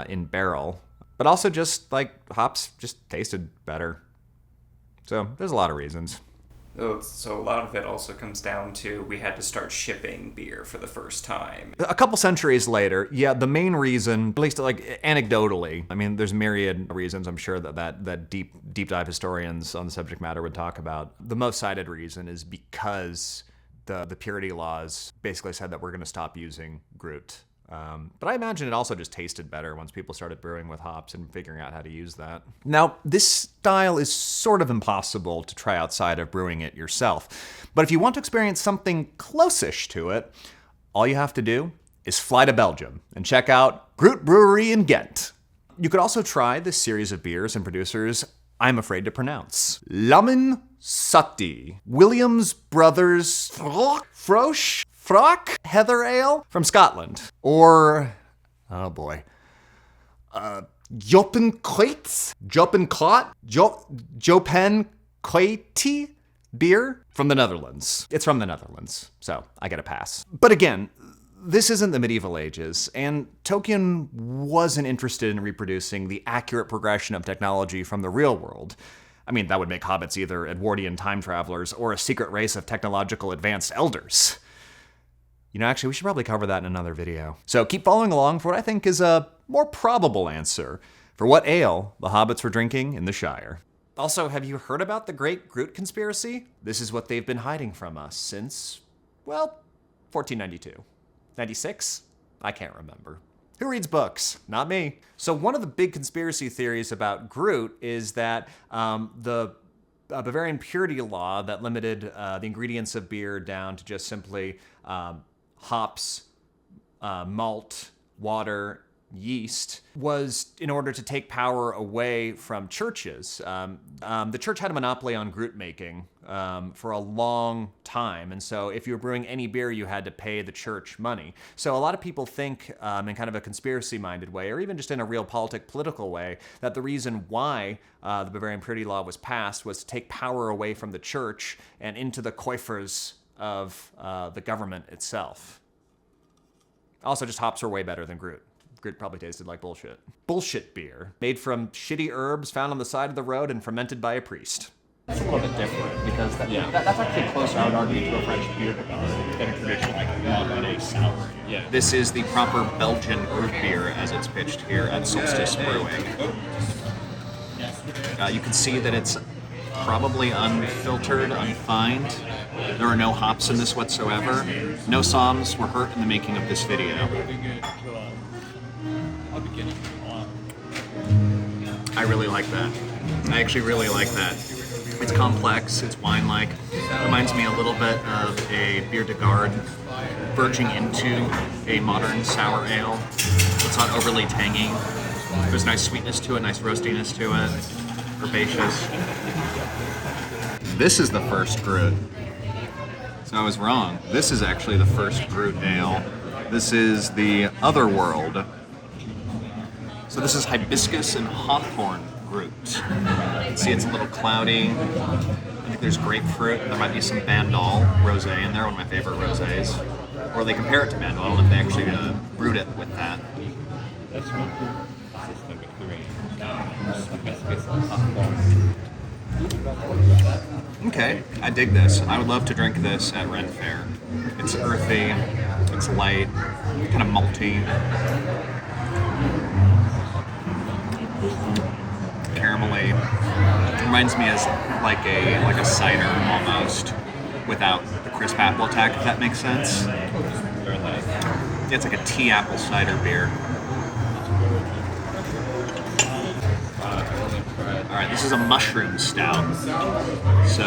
in barrel. But also just like hops just tasted better. So there's a lot of reasons. So a lot of it also comes down to we had to start shipping beer for the first time. A couple centuries later, yeah, the main reason, at least like anecdotally, I mean, there's myriad reasons I'm sure that deep dive historians on the subject matter would talk about. The most cited reason is because the purity laws basically said that we're going to stop using Gruit. But I imagine it also just tasted better once people started brewing with hops and figuring out how to use that. Now, this style is sort of impossible to try outside of brewing it yourself. But if you want to experience something close-ish to it, all you have to do is fly to Belgium and check out Gruit Brewery in Ghent. You could also try this series of beers and producers I'm afraid to pronounce. Lamin Sutty, Williams Brothers Frosch Heather Ale from Scotland. Or, oh boy, Jopen Kweiti beer from the Netherlands. It's from the Netherlands, so I get a pass. But again, this isn't the medieval ages, and Tolkien wasn't interested in reproducing the accurate progression of technology from the real world. I mean, that would make hobbits either Edwardian time travelers or a secret race of technological advanced elders. You know, actually, we should probably cover that in another video. So keep following along for what I think is a more probable answer for what ale the hobbits were drinking in the Shire. Also, have you heard about the Great Gruit Conspiracy? This is what they've been hiding from us since, well, 1492. 96? I can't remember. Who reads books? Not me. So one of the big conspiracy theories about Gruit is that the Bavarian purity law that limited the ingredients of beer down to just simply hops, malt, water, yeast, was in order to take power away from churches. The church had a monopoly on Gruit making for a long time, and so if you were brewing any beer, you had to pay the church money. So a lot of people think, in kind of a conspiracy-minded way, or even just in a real political way, that the reason why the Bavarian purity law was passed was to take power away from the church and into the coffers of the government itself. Also, just hops are way better than Gruit. Gruit probably tasted like bullshit. Bullshit beer, made from shitty herbs found on the side of the road and fermented by a priest. That's a little bit different because that's actually closer, I would argue, to a French beer than a traditional like sour. Yeah. This is the proper Belgian Gruit beer as it's pitched here at Solstice Brewing. You can see that it's probably unfiltered, unfined. There are no hops in this whatsoever. No Somms were hurt in the making of this video. I really like that. I actually really like that. It's complex, it's wine-like. It reminds me a little bit of a bière de garde verging into a modern sour ale. It's not overly tangy. There's a nice sweetness to it, nice roastiness to it. Herbaceous. This is the first Gruit. So I was wrong. This is actually the first Gruit ale. This is the Otherworld. So this is hibiscus and hawthorn Gruit. You can see it's a little cloudy. I think there's grapefruit. There might be some Bandol rosé in there, one of my favorite rosés. Or they compare it to Bandol. I don't know if they actually brewed it with that. Okay. Okay, I dig this. I would love to drink this at Ren Fair. It's earthy, it's light, kind of malty, caramelly. It reminds me as like a cider almost, without the crisp apple attack, if that makes sense. It's like a tea apple cider beer. Alright, this is a mushroom stout. So,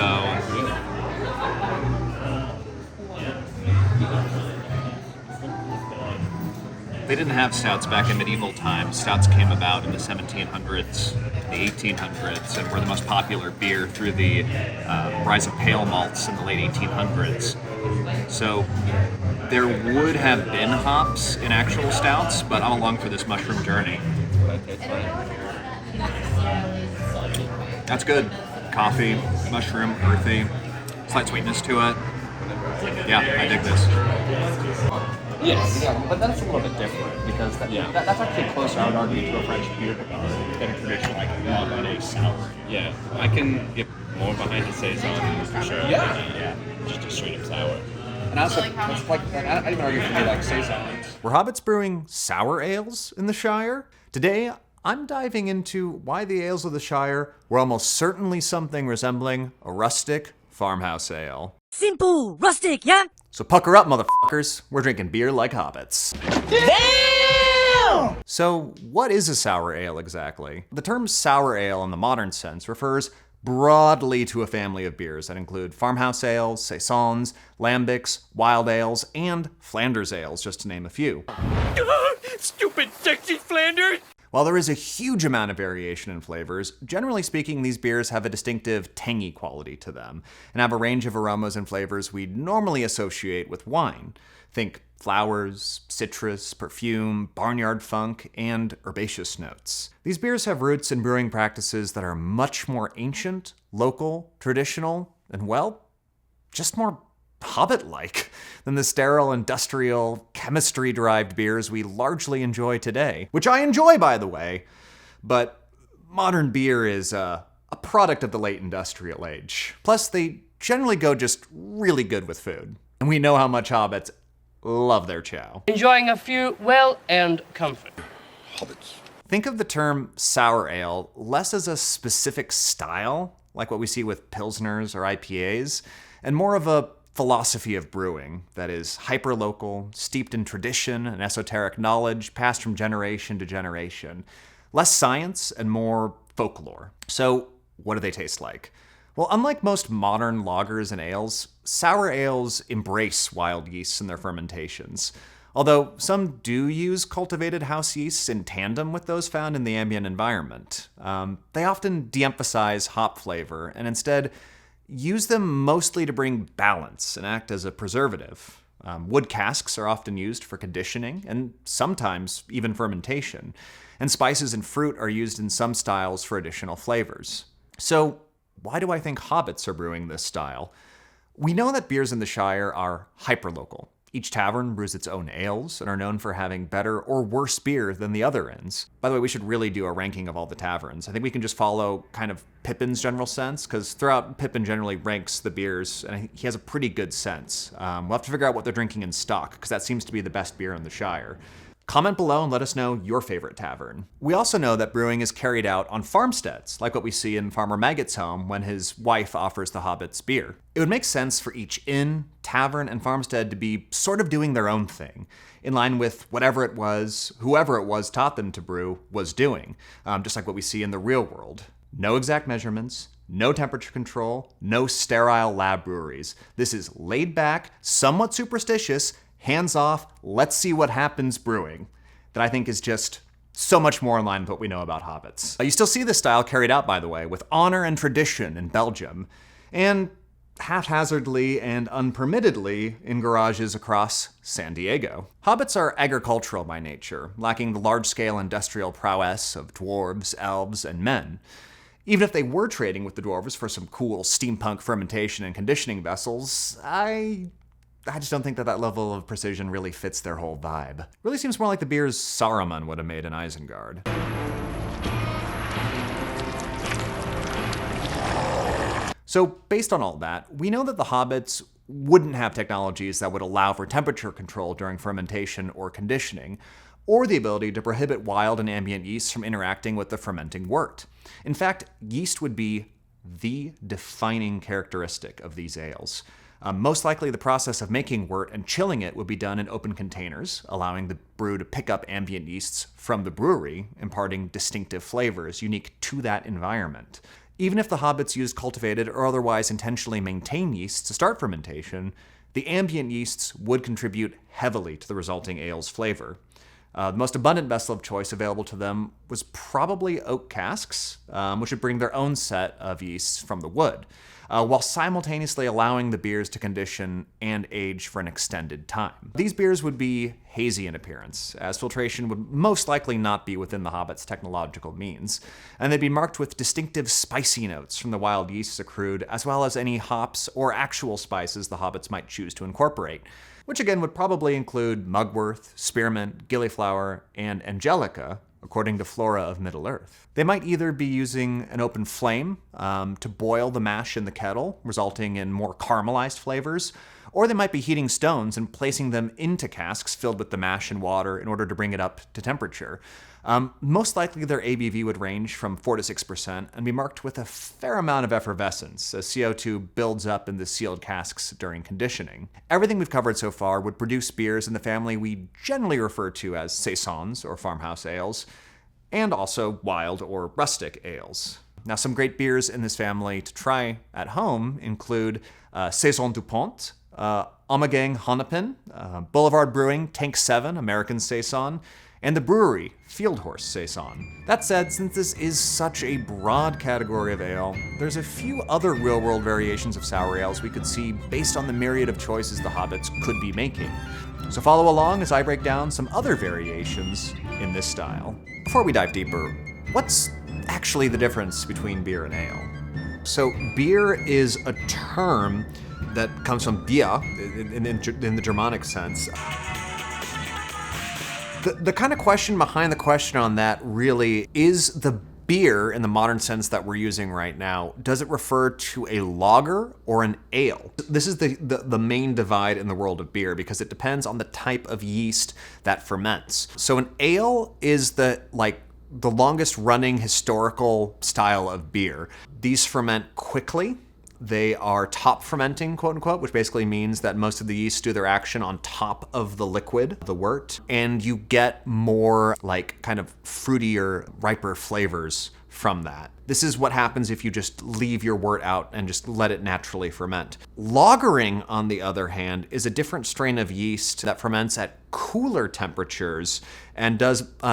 they didn't have stouts back in medieval times. Stouts came about in the 1700s, the 1800s, and were the most popular beer through the rise of pale malts in the late 1800s. So, there would have been hops in actual stouts, but I'm along for this mushroom journey. That's good. Coffee, mushroom, earthy, slight sweetness to it. Yeah, I dig this. Yes. Yeah, but that's a little bit different because that's actually closer, I would argue, to a French beer than a traditional like Malbec sour. Yeah, I can get more behind the saison for sure. Yeah. Just a straight up sour. And also, it's like I even argue for me like saisons. Were Hobbits brewing sour ales in the Shire? Today, I'm diving into why the ales of the Shire were almost certainly something resembling a rustic farmhouse ale. Simple, rustic, yeah? So pucker up, motherfuckers. We're drinking beer like hobbits. Damn! So what is a sour ale exactly? The term sour ale in the modern sense refers broadly to a family of beers that include farmhouse ales, saisons, lambics, wild ales, and Flanders ales, just to name a few. Stupid, sexy Flanders! While there is a huge amount of variation in flavors, generally speaking, these beers have a distinctive tangy quality to them, and have a range of aromas and flavors we'd normally associate with wine. Think flowers, citrus, perfume, barnyard funk, and herbaceous notes. These beers have roots in brewing practices that are much more ancient, local, traditional, and well, just more Hobbit-like than the sterile, industrial, chemistry-derived beers we largely enjoy today. Which I enjoy, by the way, but modern beer is a product of the late industrial age. Plus, they generally go just really good with food. And we know how much Hobbits love their chow. Enjoying a few well-earned comfort. Hobbits. Think of the term sour ale less as a specific style, like what we see with Pilsners or IPAs, and more of a philosophy of brewing that is hyper-local, steeped in tradition and esoteric knowledge passed from generation to generation. Less science and more folklore. So, what do they taste like? Well, unlike most modern lagers and ales, sour ales embrace wild yeasts in their fermentations. Although some do use cultivated house yeasts in tandem with those found in the ambient environment. They often de-emphasize hop flavor and instead use them mostly to bring balance and act as a preservative. Wood casks are often used for conditioning and sometimes even fermentation. And spices and fruit are used in some styles for additional flavors. So why do I think hobbits are brewing this style? We know that beers in the Shire are hyperlocal. Each tavern brews its own ales and are known for having better or worse beer than the other inns. By the way, we should really do a ranking of all the taverns. I think we can just follow kind of Pippin's general sense, because throughout Pippin generally ranks the beers, and he has a pretty good sense. We'll have to figure out what they're drinking in stock, because that seems to be the best beer in the Shire. Comment below and let us know your favorite tavern. We also know that brewing is carried out on farmsteads, like what we see in Farmer Maggot's home when his wife offers the hobbits beer. It would make sense for each inn, tavern, and farmstead to be sort of doing their own thing, in line with whatever it was, whoever it was taught them to brew was doing, just like what we see in the real world. No exact measurements, no temperature control, no sterile lab breweries. This is laid back, somewhat superstitious, hands off, let's see what happens brewing, that I think is just so much more in line with what we know about hobbits. You still see this style carried out, by the way, with honor and tradition in Belgium, and haphazardly and unpermittedly in garages across San Diego. Hobbits are agricultural by nature, lacking the large-scale industrial prowess of dwarves, elves, and men. Even if they were trading with the dwarves for some cool steampunk fermentation and conditioning vessels, I just don't think that level of precision really fits their whole vibe. Really seems more like the beers Saruman would have made in Isengard. So based on all that, we know that the Hobbits wouldn't have technologies that would allow for temperature control during fermentation or conditioning, or the ability to prohibit wild and ambient yeasts from interacting with the fermenting wort. In fact, yeast would be the defining characteristic of these ales. Most likely the process of making wort and chilling it would be done in open containers, allowing the brew to pick up ambient yeasts from the brewery, imparting distinctive flavors unique to that environment. Even if the Hobbits used cultivated or otherwise intentionally maintained yeasts to start fermentation, the ambient yeasts would contribute heavily to the resulting ale's flavor. The most abundant vessel of choice available to them was probably oak casks, which would bring their own set of yeasts from the wood, while simultaneously allowing the beers to condition and age for an extended time. These beers would be hazy in appearance, as filtration would most likely not be within the Hobbit's technological means, and they'd be marked with distinctive spicy notes from the wild yeasts accrued, as well as any hops or actual spices the Hobbits might choose to incorporate, which again would probably include mugwort, spearmint, gillyflower, and angelica, according to Flora of Middle-earth. They might either be using an open flame to boil the mash in the kettle, resulting in more caramelized flavors, or they might be heating stones and placing them into casks filled with the mash and water in order to bring it up to temperature. Most likely their ABV would range from 4 to 6% and be marked with a fair amount of effervescence as CO2 builds up in the sealed casks during conditioning. Everything we've covered so far would produce beers in the family we generally refer to as saisons or farmhouse ales, and also wild or rustic ales. Now, some great beers in this family to try at home include Saison du Pont, Ommegang Honnepin, Boulevard Brewing Tank 7 American Saison, and the brewery Field Horse Saison. That said, since this is such a broad category of ale, there's a few other real-world variations of sour ales we could see based on the myriad of choices the Hobbits could be making. So follow along as I break down some other variations in this style. Before we dive deeper, what's actually the difference between beer and ale? So beer is a term that comes from Bier in the Germanic sense. The kind of question behind the question on that really is the beer in the modern sense that we're using right now, does it refer to a lager or an ale? This is the main divide in the world of beer because it depends on the type of yeast that ferments. So an ale is the longest running historical style of beer. These ferment quickly. They are top fermenting, quote unquote, which basically means that most of the yeast do their action on top of the liquid, the wort, and you get more kind of fruitier, riper flavors from that. This is what happens if you just leave your wort out and just let it naturally ferment. Lagering, on the other hand, is a different strain of yeast that ferments at cooler temperatures and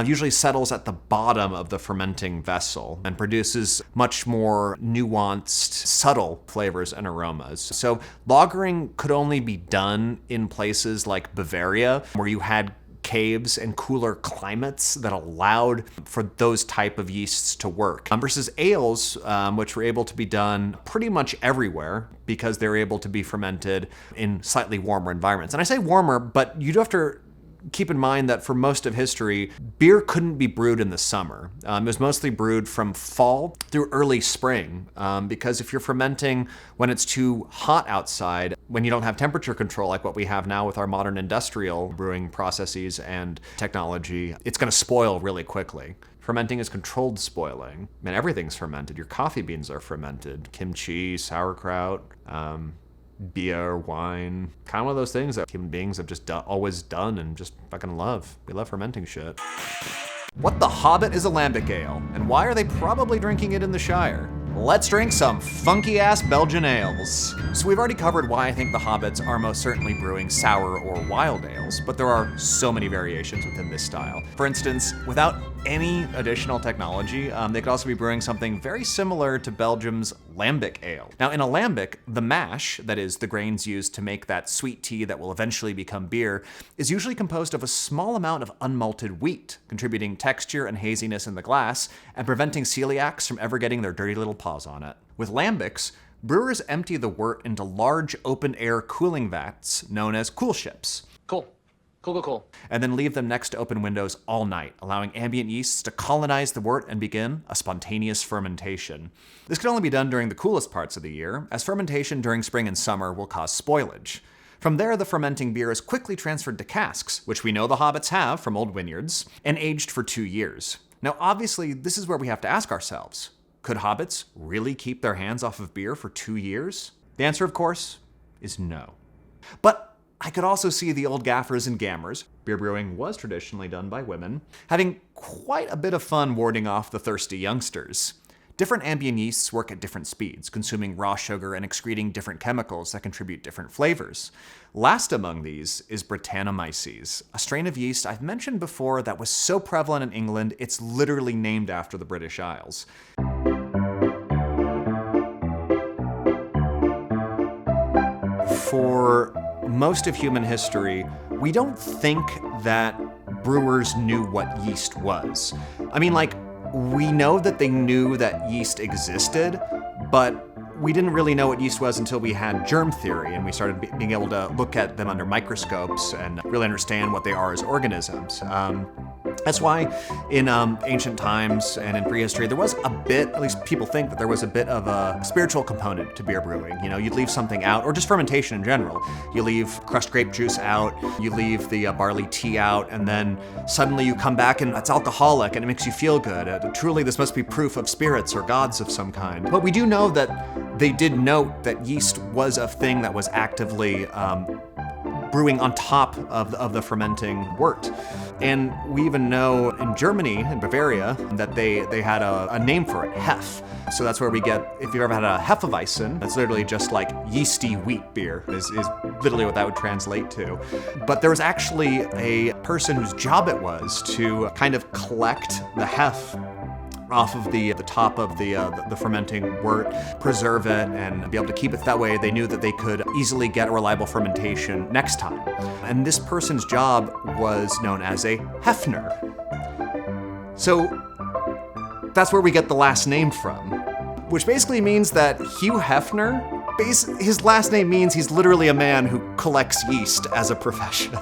usually settles at the bottom of the fermenting vessel and produces much more nuanced, subtle flavors and aromas. So lagering could only be done in places like Bavaria, where you had caves and cooler climates that allowed for those type of yeasts to work. Versus ales, which were able to be done pretty much everywhere because they were able to be fermented in slightly warmer environments. And I say warmer, but you do have to keep in mind that for most of history, beer couldn't be brewed in the summer. It was mostly brewed from fall through early spring, because if you're fermenting when it's too hot outside, when you don't have temperature control like what we have now with our modern industrial brewing processes and technology, it's going to spoil really quickly. Fermenting is controlled spoiling. I mean, everything's fermented. Your coffee beans are fermented. Kimchi, sauerkraut, beer, wine, kind of one of those things that human beings have just always done and just fucking love. We love fermenting shit. What the Hobbit is a lambic ale, and why are they probably drinking it in the Shire? Let's drink some funky-ass Belgian ales. So we've already covered why I think the Hobbits are most certainly brewing sour or wild ales, but there are so many variations within this style. For instance, without any additional technology, they could also be brewing something very similar to Belgium's lambic ale. Now, in a lambic, the mash, that is, the grains used to make that sweet tea that will eventually become beer, is usually composed of a small amount of unmalted wheat, contributing texture and haziness in the glass, and preventing celiacs from ever getting their dirty little paws on it. With lambics, brewers empty the wort into large open-air cooling vats known as cool ships. Cool. Cool. And then leave them next to open windows all night, allowing ambient yeasts to colonize the wort and begin a spontaneous fermentation. This can only be done during the coolest parts of the year, as fermentation during spring and summer will cause spoilage. From there, the fermenting beer is quickly transferred to casks, which we know the Hobbits have from Old Winyards, and aged for 2 years. Now, obviously, this is where we have to ask ourselves, could Hobbits really keep their hands off of beer for 2 years? The answer, of course, is no. But I could also see the old gaffers and gammers, beer brewing was traditionally done by women, having quite a bit of fun warding off the thirsty youngsters. Different ambient yeasts work at different speeds, consuming raw sugar and excreting different chemicals that contribute different flavors. Last among these is Brettanomyces, a strain of yeast I've mentioned before that was so prevalent in England, it's literally named after the British Isles. For most of human history, we don't think that brewers knew what yeast was. I mean, like, we know that they knew that yeast existed, but we didn't really know what yeast was until we had germ theory and we started being able to look at them under microscopes and really understand what they are as organisms. That's why in ancient times and in prehistory, there was a bit, at least people think that there was a bit of a spiritual component to beer brewing. You know, you'd leave something out, or just fermentation in general. You leave crushed grape juice out, you leave the barley tea out, and then suddenly you come back and it's alcoholic and it makes you feel good. Truly, this must be proof of spirits or gods of some kind. But we do know that they did note that yeast was a thing that was actively brewing on top of the fermenting wort. And we even know in Germany, in Bavaria, that they had a name for it, Hef. So that's where we get, if you've ever had a Hefeweizen, that's literally just like yeasty wheat beer, is literally what that would translate to. But there was actually a person whose job it was to kind of collect the Hef off of the top of the fermenting wort, preserve it, and be able to keep it that way. They knew that they could easily get a reliable fermentation next time. And this person's job was known as a Hefner. So that's where we get the last name from, which basically means that Hugh Hefner, his last name means he's literally a man who collects yeast as a profession.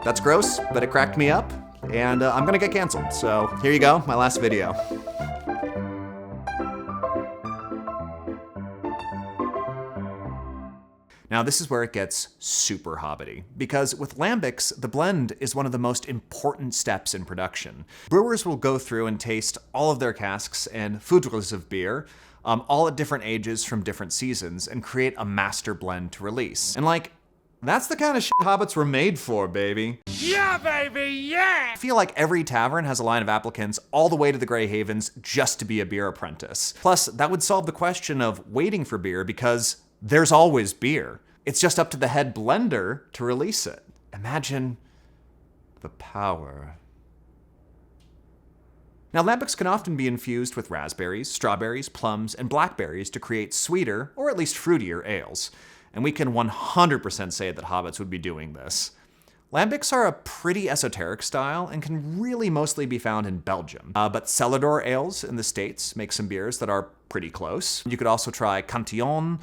That's gross, but it cracked me up. And I'm gonna get canceled, so here you go, my last video. Now this is where it gets super hobbity, because with Lambics, the blend is one of the most important steps in production. Brewers will go through and taste all of their casks and foudres of beer, all at different ages from different seasons, and create a master blend to release. And like, that's the kind of shit Hobbits were made for, baby. Yeah, baby, yeah! I feel like every tavern has a line of applicants all the way to the Grey Havens just to be a beer apprentice. Plus, that would solve the question of waiting for beer because there's always beer. It's just up to the head blender to release it. Imagine the power. Now, Lambics can often be infused with raspberries, strawberries, plums, and blackberries to create sweeter, or at least fruitier, ales. And we can 100% say that Hobbits would be doing this. Lambics are a pretty esoteric style and can really mostly be found in Belgium. But Cellador Ales in the States make some beers that are pretty close. You could also try Cantillon,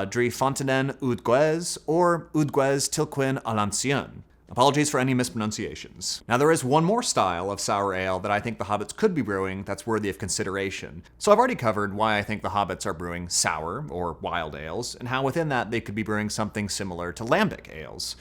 Drie Fonteinen Oudguez, or Oudguez Tilquin à l'Ancienne. Apologies for any mispronunciations. Now there is one more style of sour ale that I think the Hobbits could be brewing that's worthy of consideration. So I've already covered why I think the Hobbits are brewing sour or wild ales, and how within that they could be brewing something similar to lambic ales.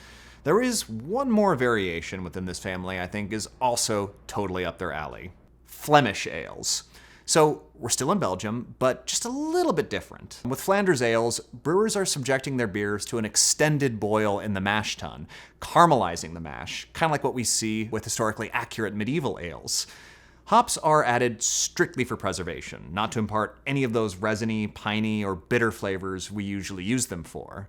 There is one more variation within this family I think is also totally up their alley. Flemish ales. So we're still in Belgium, but just a little bit different. With Flanders ales, brewers are subjecting their beers to an extended boil in the mash tun, caramelizing the mash, kind of like what we see with historically accurate medieval ales. Hops are added strictly for preservation, not to impart any of those resiny, piney, or bitter flavors we usually use them for.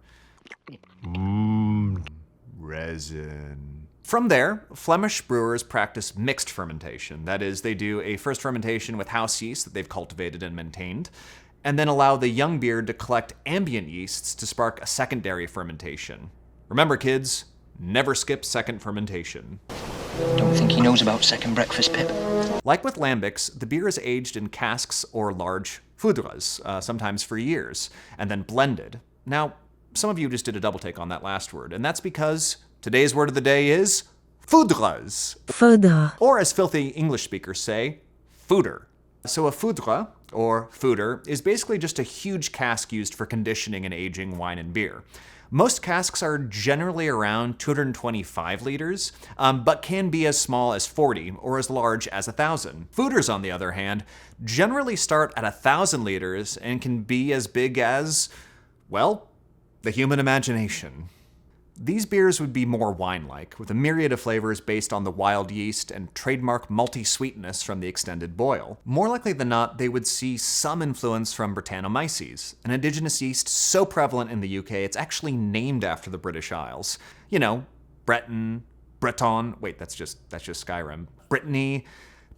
Resin. From there, Flemish brewers practice mixed fermentation. That is, they do a first fermentation with house yeast that they've cultivated and maintained, and then allow the young beer to collect ambient yeasts to spark a secondary fermentation. Remember, kids, never skip second fermentation. Don't think he knows about second breakfast, Pip. Like with Lambics, the beer is aged in casks or large foudres, sometimes for years, and then blended. Now, some of you just did a double take on that last word, and that's because Today's word of the day is foudres. Foudre. Or as filthy English speakers say, foeder. So a foudre, or foeder, is basically just a huge cask used for conditioning and aging wine and beer. Most casks are generally around 225 liters, but can be as small as 40 or as large as 1,000. Foeders, on the other hand, generally start at 1,000 liters and can be as big as, well, the human imagination. These beers would be more wine-like, with a myriad of flavors based on the wild yeast and trademark malty sweetness from the extended boil. More likely than not, they would see some influence from Brettanomyces, an indigenous yeast so prevalent in the UK it's actually named after the British Isles. You know, Breton, Breton, wait, that's just Skyrim. Brittany,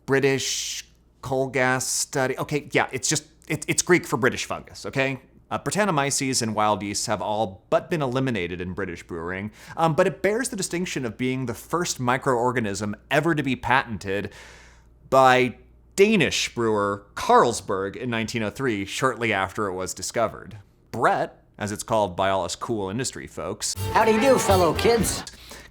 British, coal gas study. Okay, yeah, it's Greek for British fungus, okay? Brettanomyces and wild yeasts have all but been eliminated in British brewing, but it bears the distinction of being the first microorganism ever to be patented by Danish brewer Carlsberg in 1903, shortly after it was discovered. Brett, as it's called by all us cool industry folks, How do you do, fellow kids?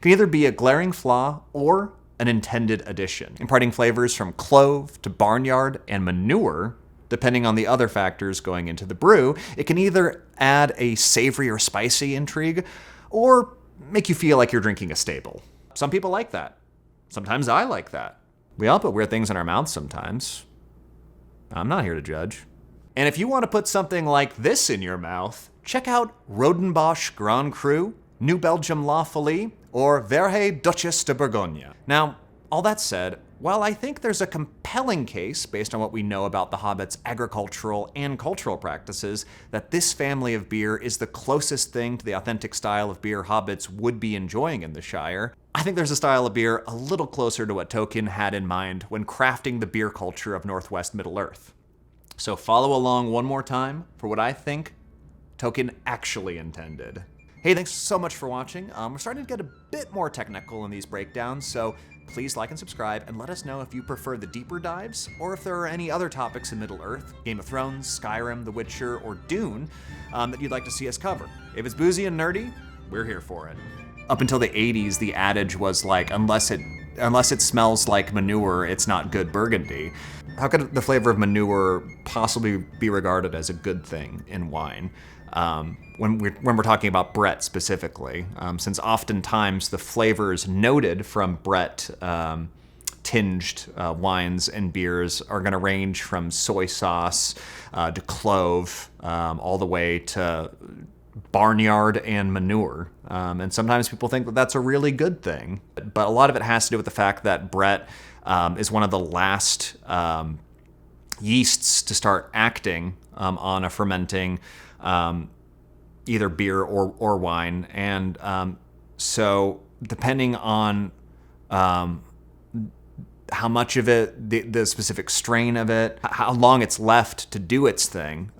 can either be a glaring flaw or an intended addition, imparting flavors from clove to barnyard and manure. Depending on the other factors going into the brew, it can either add a savory or spicy intrigue, or make you feel like you're drinking a stable. Some people like that. Sometimes I like that. We all put weird things in our mouths sometimes. I'm not here to judge. And if you want to put something like this in your mouth, check out Rodenbosch Grand Cru, New Belgium La Folie, or Verhe Duchesse de Bourgogne. Now, all that said, while I think there's a compelling case, based on what we know about the Hobbits' agricultural and cultural practices, that this family of beer is the closest thing to the authentic style of beer Hobbits would be enjoying in the Shire, I think there's a style of beer a little closer to what Tolkien had in mind when crafting the beer culture of Northwest Middle-earth. So follow along one more time for what I think Tolkien actually intended. Hey, thanks so much for watching. We're starting to get a bit more technical in these breakdowns, so please like and subscribe and let us know if you prefer the deeper dives or if there are any other topics in Middle-earth, Game of Thrones, Skyrim, The Witcher, or Dune that you'd like to see us cover. If it's boozy and nerdy, we're here for it. Up until the 80s, the adage was like, unless it smells like manure, it's not good Burgundy. How could the flavor of manure possibly be regarded as a good thing in wine? When we're talking about Brett specifically, since oftentimes the flavors noted from Brett tinged wines and beers are going to range from soy sauce to clove, all the way to barnyard and manure. And sometimes people think that that's a really good thing, but a lot of it has to do with the fact that Brett is one of the last yeasts to start acting on a fermenting either beer or wine. And so depending on how much of it, the specific strain of it, how long it's left to do its thing,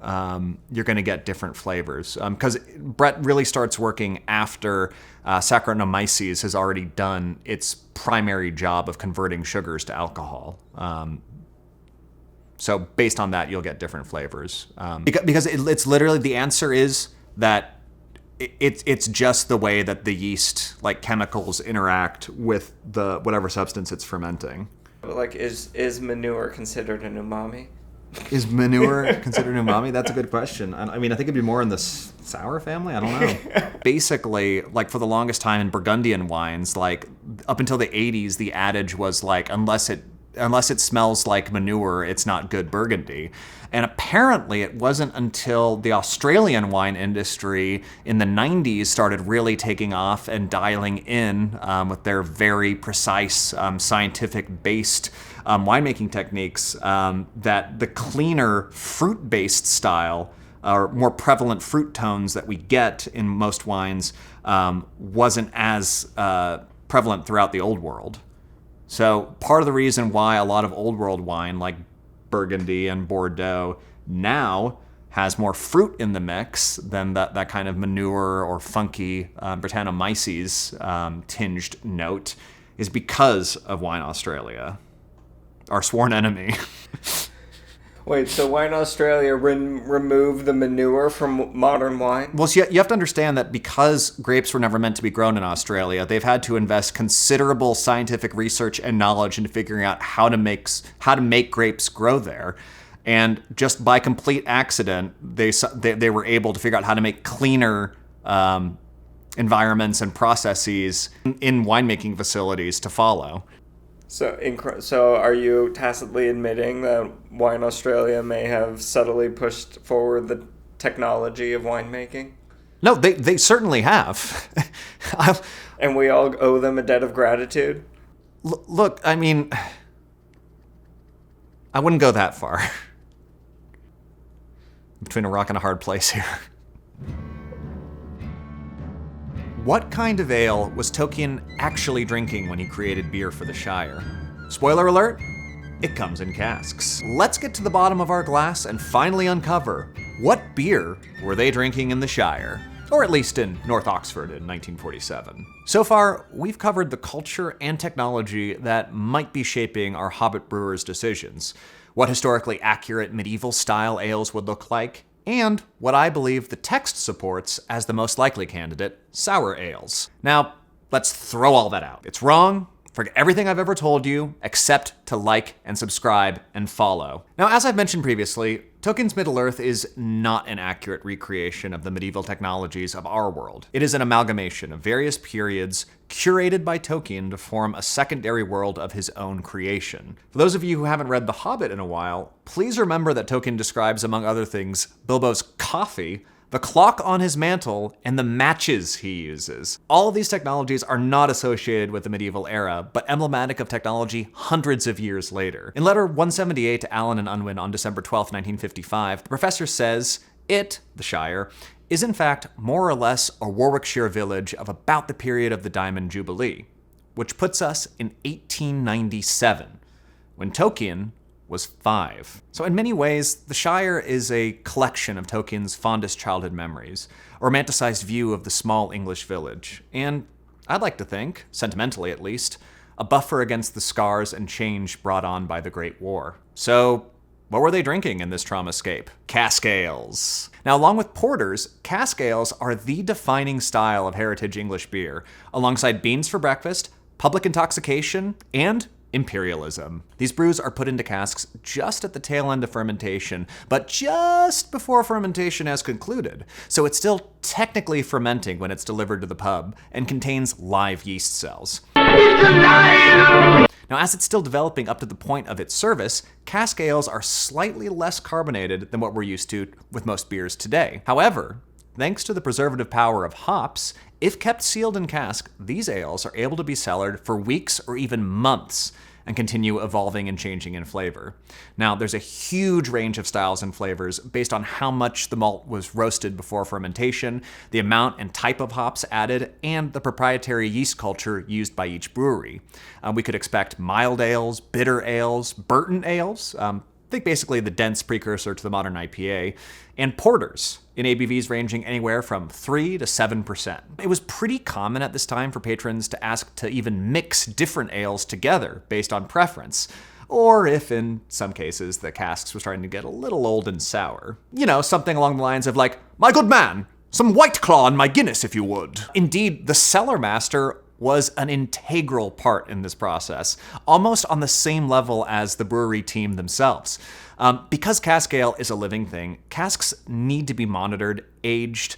you're going to get different flavors. Because Brett really starts working after Saccharomyces has already done its primary job of converting sugars to alcohol. So based on that, you'll get different flavors. Because it's literally, the answer is that it's just the way that the yeast, like chemicals, interact with the whatever substance it's fermenting. Like, is manure considered an umami? Is manure considered an umami? That's a good question. I mean, I think it'd be more in the sour family. I don't know. Basically, like for the longest time in Burgundian wines, like up until the 80s, the adage was like, unless it smells like manure, it's not good Burgundy. And apparently it wasn't until the Australian wine industry in the 90s started really taking off and dialing in with their very precise, scientific-based winemaking techniques, that the cleaner fruit-based style, or more prevalent fruit tones that we get in most wines, wasn't as prevalent throughout the Old World. So part of the reason why a lot of Old World wine, like Burgundy and Bordeaux, now has more fruit in the mix than that kind of manure or funky Brettanomyces tinged note, is because of Wine Australia, our sworn enemy. Wait, so why in Australia remove the manure from modern wine? Well, so you have to understand that because grapes were never meant to be grown in Australia, they've had to invest considerable scientific research and knowledge into figuring out how to make grapes grow there. And just by complete accident, they were able to figure out how to make cleaner environments and processes in winemaking facilities to follow. So are you tacitly admitting that Wine Australia may have subtly pushed forward the technology of winemaking? No, they certainly have. And we all owe them a debt of gratitude? Look, I mean, I wouldn't go that far. Between a rock and a hard place here. What kind of ale was Tolkien actually drinking when he created beer for the Shire? Spoiler alert, it comes in casks. Let's get to the bottom of our glass and finally uncover what beer were they drinking in the Shire, or at least in North Oxford in 1947. So far, we've covered the culture and technology that might be shaping our Hobbit brewers' decisions, what historically accurate medieval-style ales would look like, and what I believe the text supports as the most likely candidate, sour ales. Now, let's throw all that out. It's wrong. Forget everything I've ever told you, except to like and subscribe and follow. Now, as I've mentioned previously, Tolkien's Middle-earth is not an accurate recreation of the medieval technologies of our world. It is an amalgamation of various periods curated by Tolkien to form a secondary world of his own creation. For those of you who haven't read The Hobbit in a while, please remember that Tolkien describes, among other things, Bilbo's coffee, the clock on his mantle, and the matches he uses. All of these technologies are not associated with the medieval era, but emblematic of technology hundreds of years later. In letter 178 to Allen and Unwin on December 12, 1955, the professor says, it, the Shire, is in fact more or less a Warwickshire village of about the period of the Diamond Jubilee, which puts us in 1897, when Tolkien was 5. So in many ways, the Shire is a collection of Tolkien's fondest childhood memories, a romanticized view of the small English village, and I'd like to think, sentimentally at least, a buffer against the scars and change brought on by the Great War. So what were they drinking in this traumascape? Cask Ales. Now, along with porters, cask ales are the defining style of heritage English beer, alongside beans for breakfast, public intoxication, and imperialism. These brews are put into casks just at the tail end of fermentation, but just before fermentation has concluded, so it's still technically fermenting when it's delivered to the pub and contains live yeast cells. Now, as it's still developing up to the point of its service, cask ales are slightly less carbonated than what we're used to with most beers today. However, thanks to the preservative power of hops, if kept sealed in cask, these ales are able to be cellared for weeks or even months and continue evolving and changing in flavor. Now, there's a huge range of styles and flavors based on how much the malt was roasted before fermentation, the amount and type of hops added, and the proprietary yeast culture used by each brewery. We could expect mild ales, bitter ales, Burton ales, think basically the dense precursor to the modern IPA, and porters in ABVs ranging anywhere from 3 to 7%. It was pretty common at this time for patrons to ask to even mix different ales together based on preference, or if in some cases the casks were starting to get a little old and sour. You know, something along the lines of like, "My good man, some White Claw in my Guinness if you would." Indeed, the cellar master was an integral part in this process, almost on the same level as the brewery team themselves. Because cask ale is a living thing, casks need to be monitored, aged.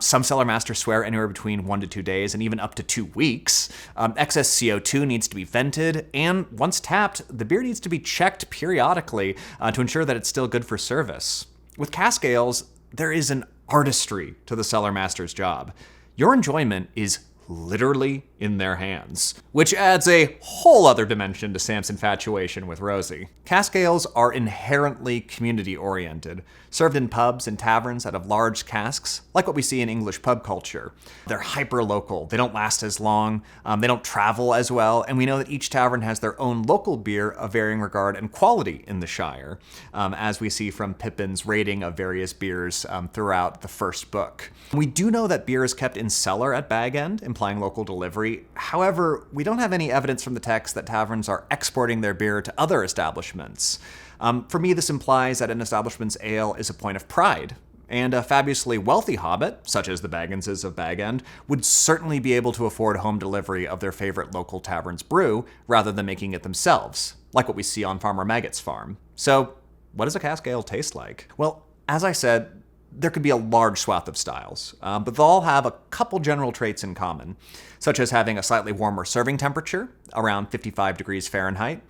Some cellar masters swear anywhere between 1 to 2 days and even up to 2 weeks. Excess CO2 needs to be vented, and once tapped, the beer needs to be checked periodically to ensure that it's still good for service. With cask ales, there is an artistry to the cellar master's job. Your enjoyment is literally in their hands, which adds a whole other dimension to Sam's infatuation with Rosie. Cask ales are inherently community-oriented, served in pubs and taverns out of large casks, like what we see in English pub culture. They're hyper-local, they don't last as long, they don't travel as well, and we know that each tavern has their own local beer of varying regard and quality in the Shire, as we see from Pippin's rating of various beers throughout the first book. We do know that beer is kept in cellar at Bag End, implying implying local delivery. However, we don't have any evidence from the text that taverns are exporting their beer to other establishments. For me, this implies that an establishment's ale is a point of pride, and a fabulously wealthy hobbit, such as the Bagginses of Bag End, would certainly be able to afford home delivery of their favorite local tavern's brew rather than making it themselves, like what we see on Farmer Maggot's farm. So, what does a cask ale taste like? Well, as I said, there could be a large swath of styles, but they'll all have a couple general traits in common, such as having a slightly warmer serving temperature, around 55 degrees Fahrenheit,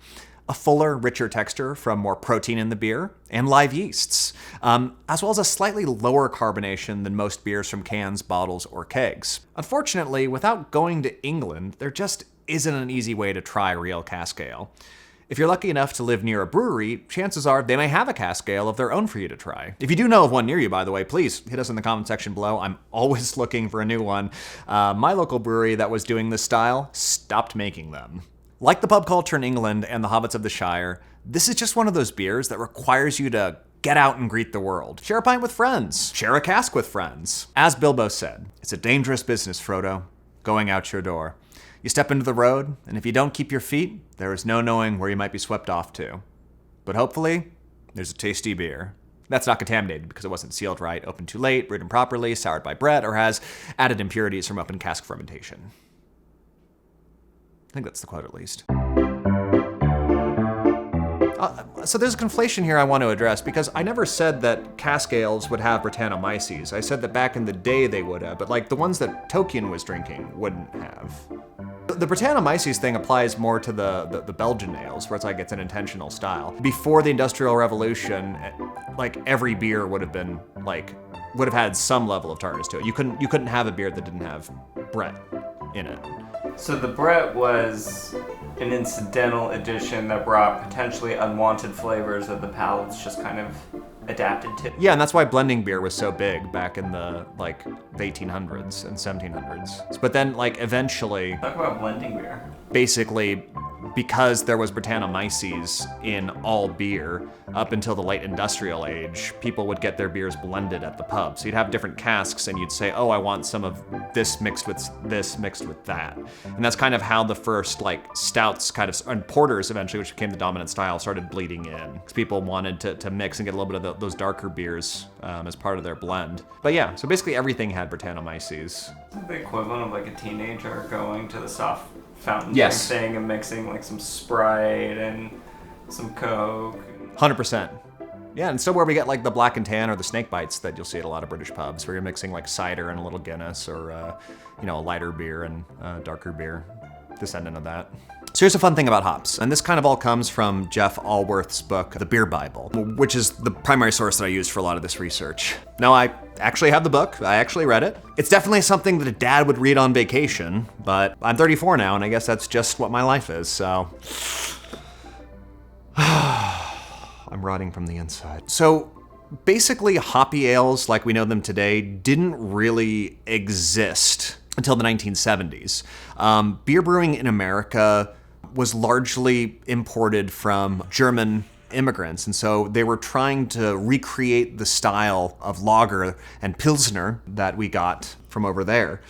a fuller, richer texture from more protein in the beer, and live yeasts, as well as a slightly lower carbonation than most beers from cans, bottles, or kegs. Unfortunately, without going to England, there just isn't an easy way to try real cask ale. If you're lucky enough to live near a brewery, chances are they may have a cask ale of their own for you to try. If you do know of one near you, by the way, please hit us in the comment section below. I'm always looking for a new one. My local brewery that was doing this style stopped making them. Like the pub culture in England and the Hobbits of the Shire, this is just one of those beers that requires you to get out and greet the world. Share a pint with friends. Share a cask with friends. As Bilbo said, it's a dangerous business, Frodo, going out your door. You step into the road, and if you don't keep your feet, there is no knowing where you might be swept off to. But hopefully, there's a tasty beer. That's not contaminated because it wasn't sealed right, opened too late, brewed improperly, soured by Brett, or has added impurities from open cask fermentation. I think that's the quote at least. So there's a conflation here I want to address, because I never said that cask ales would have Brettanomyces. I said that back in the day they would have, but like the ones that Tolkien was drinking wouldn't have. The Brettanomyces thing applies more to the Belgian ales, where it's like it's an intentional style. Before the Industrial Revolution, like every beer would have had some level of tartness to it. You couldn't have a beer that didn't have Brett in it. So the Brett was an incidental addition that brought potentially unwanted flavors that the palates just kind of adapted to. Yeah, and that's why blending beer was so big back in the 1800s and 1700s. But then eventually, Talk about blending beer. Basically, because there was Brettanomyces in all beer up until the late industrial age, people would get their beers blended at the pub. So you'd have different casks and you'd say, oh, I want some of this mixed with this mixed with that. And that's kind of how the first stouts and porters eventually, which became the dominant style, started bleeding in. Because people wanted to mix and get a little bit of those darker beers as part of their blend. But yeah, so basically everything had Brettanomyces. Is it the equivalent of a teenager going to the soft fountain Yes. drink thing and mixing some Sprite and some Coke? 100%. Yeah, and so where we get the black and tan or the snake bites that you'll see at a lot of British pubs, where you're mixing cider and a little Guinness, or a lighter beer and darker beer, descendant of that. So here's a fun thing about hops, and this kind of all comes from Jeff Allworth's book, The Beer Bible, which is the primary source that I used for a lot of this research. Now, I actually have the book. I actually read it. It's definitely something that a dad would read on vacation, but I'm 34 now, and I guess that's just what my life is, so I'm rotting from the inside. So basically, hoppy ales like we know them today didn't really exist until the 1970s. Beer brewing in America was largely imported from German immigrants, and so they were trying to recreate the style of lager and pilsner that we got from over there.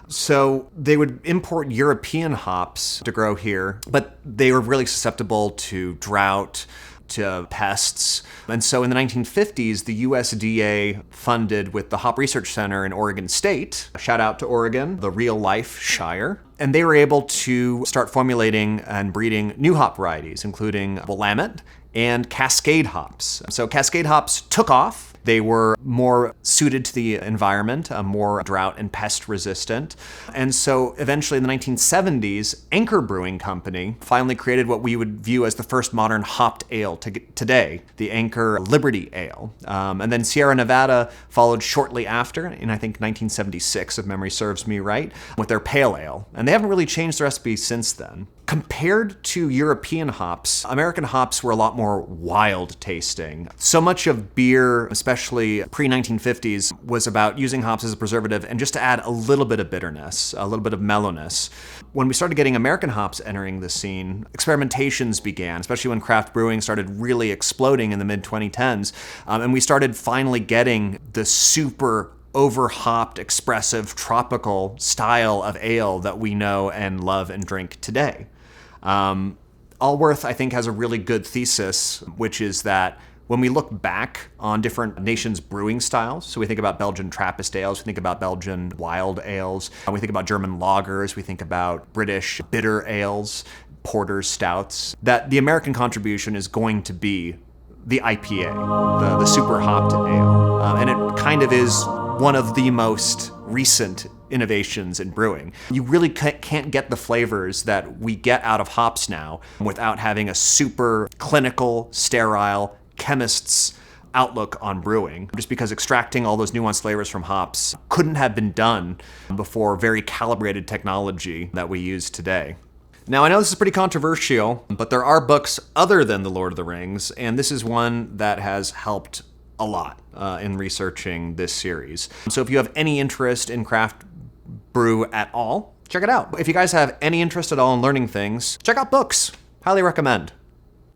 So they would import European hops to grow here, but they were really susceptible to drought, to pests. And so in the 1950s, the USDA funded with the Hop Research Center in Oregon State, shout out to Oregon, the real life Shire, and they were able to start formulating and breeding new hop varieties, including Willamette and Cascade hops. So Cascade hops took off. They were more suited to the environment, more drought and pest resistant. And so eventually in the 1970s, Anchor Brewing Company finally created what we would view as the first modern hopped ale today, the Anchor Liberty Ale. And then Sierra Nevada followed shortly after, in I think 1976, if memory serves me right, with their pale ale. And they haven't really changed the recipe since then. Compared to European hops, American hops were a lot more wild tasting. So much of beer, especially pre-1950s, was about using hops as a preservative and just to add a little bit of bitterness, a little bit of mellowness. When we started getting American hops entering the scene, experimentations began, especially when craft brewing started really exploding in the mid-2010s. And we started finally getting the super over-hopped, expressive, tropical style of ale that we know and love and drink today. Allworth, I think, has a really good thesis, which is that when we look back on different nations' brewing styles, so we think about Belgian Trappist ales, we think about Belgian wild ales, we think about German lagers, we think about British bitter ales, porters, stouts, that the American contribution is going to be the IPA, the super hopped ale. And it kind of is one of the most recent innovations in brewing. You really can't get the flavors that we get out of hops now without having a super clinical, sterile, chemist's outlook on brewing, just because extracting all those nuanced flavors from hops couldn't have been done before very calibrated technology that we use today. Now, I know this is pretty controversial, but there are books other than The Lord of the Rings, and this is one that has helped a lot in researching this series. So if you have any interest in craft brew at all, check it out. If you guys have any interest at all in learning things, check out books. Highly recommend.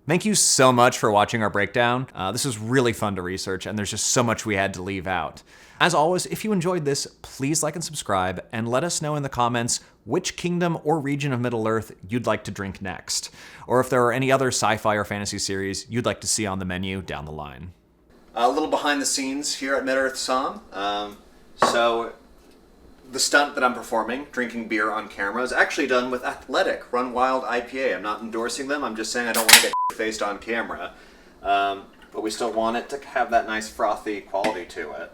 Thank you so much for watching our breakdown. This was really fun to research, and there's just so much we had to leave out. As always, if you enjoyed this, please like and subscribe, and let us know in the comments which kingdom or region of Middle-earth you'd like to drink next, or if there are any other sci-fi or fantasy series you'd like to see on the menu down the line. A little behind the scenes here at Mid-Earth Somm. So the stunt that I'm performing, drinking beer on camera, is actually done with Athletic Run Wild IPA. I'm not endorsing them, I'm just saying I don't want to get faced on camera. But we still want it to have that nice frothy quality to it.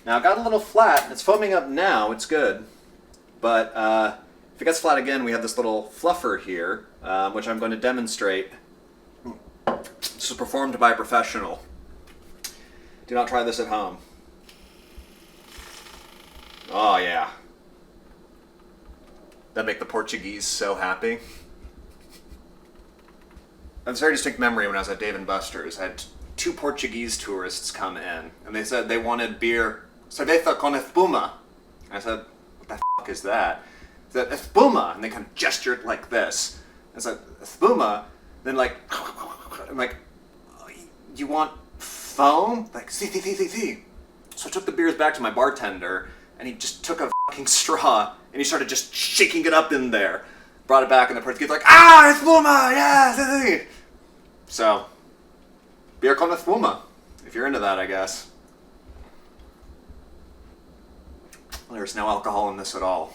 Now, it got a little flat. It's foaming up now. It's good. But if it gets flat again, we have this little fluffer here, which I'm going to demonstrate. This was performed by a professional. Do not try this at home. Oh, yeah. That make the Portuguese so happy. I have a very distinct memory when I was at Dave & Buster's. I had 2 Portuguese tourists come in, and they said they wanted beer, cerveza con espuma. I said, what the f*** is that? They said, espuma, and they kind of gestured like this. I said, espuma? Then I'm like, you want foam? Like, si. So I took the beers back to my bartender, and he just took a fucking straw, and he started just shaking it up in there. Brought it back, and the Portuguese like, espuma, yeah. So, beer con espuma, if you're into that, I guess. There's no alcohol in this at all.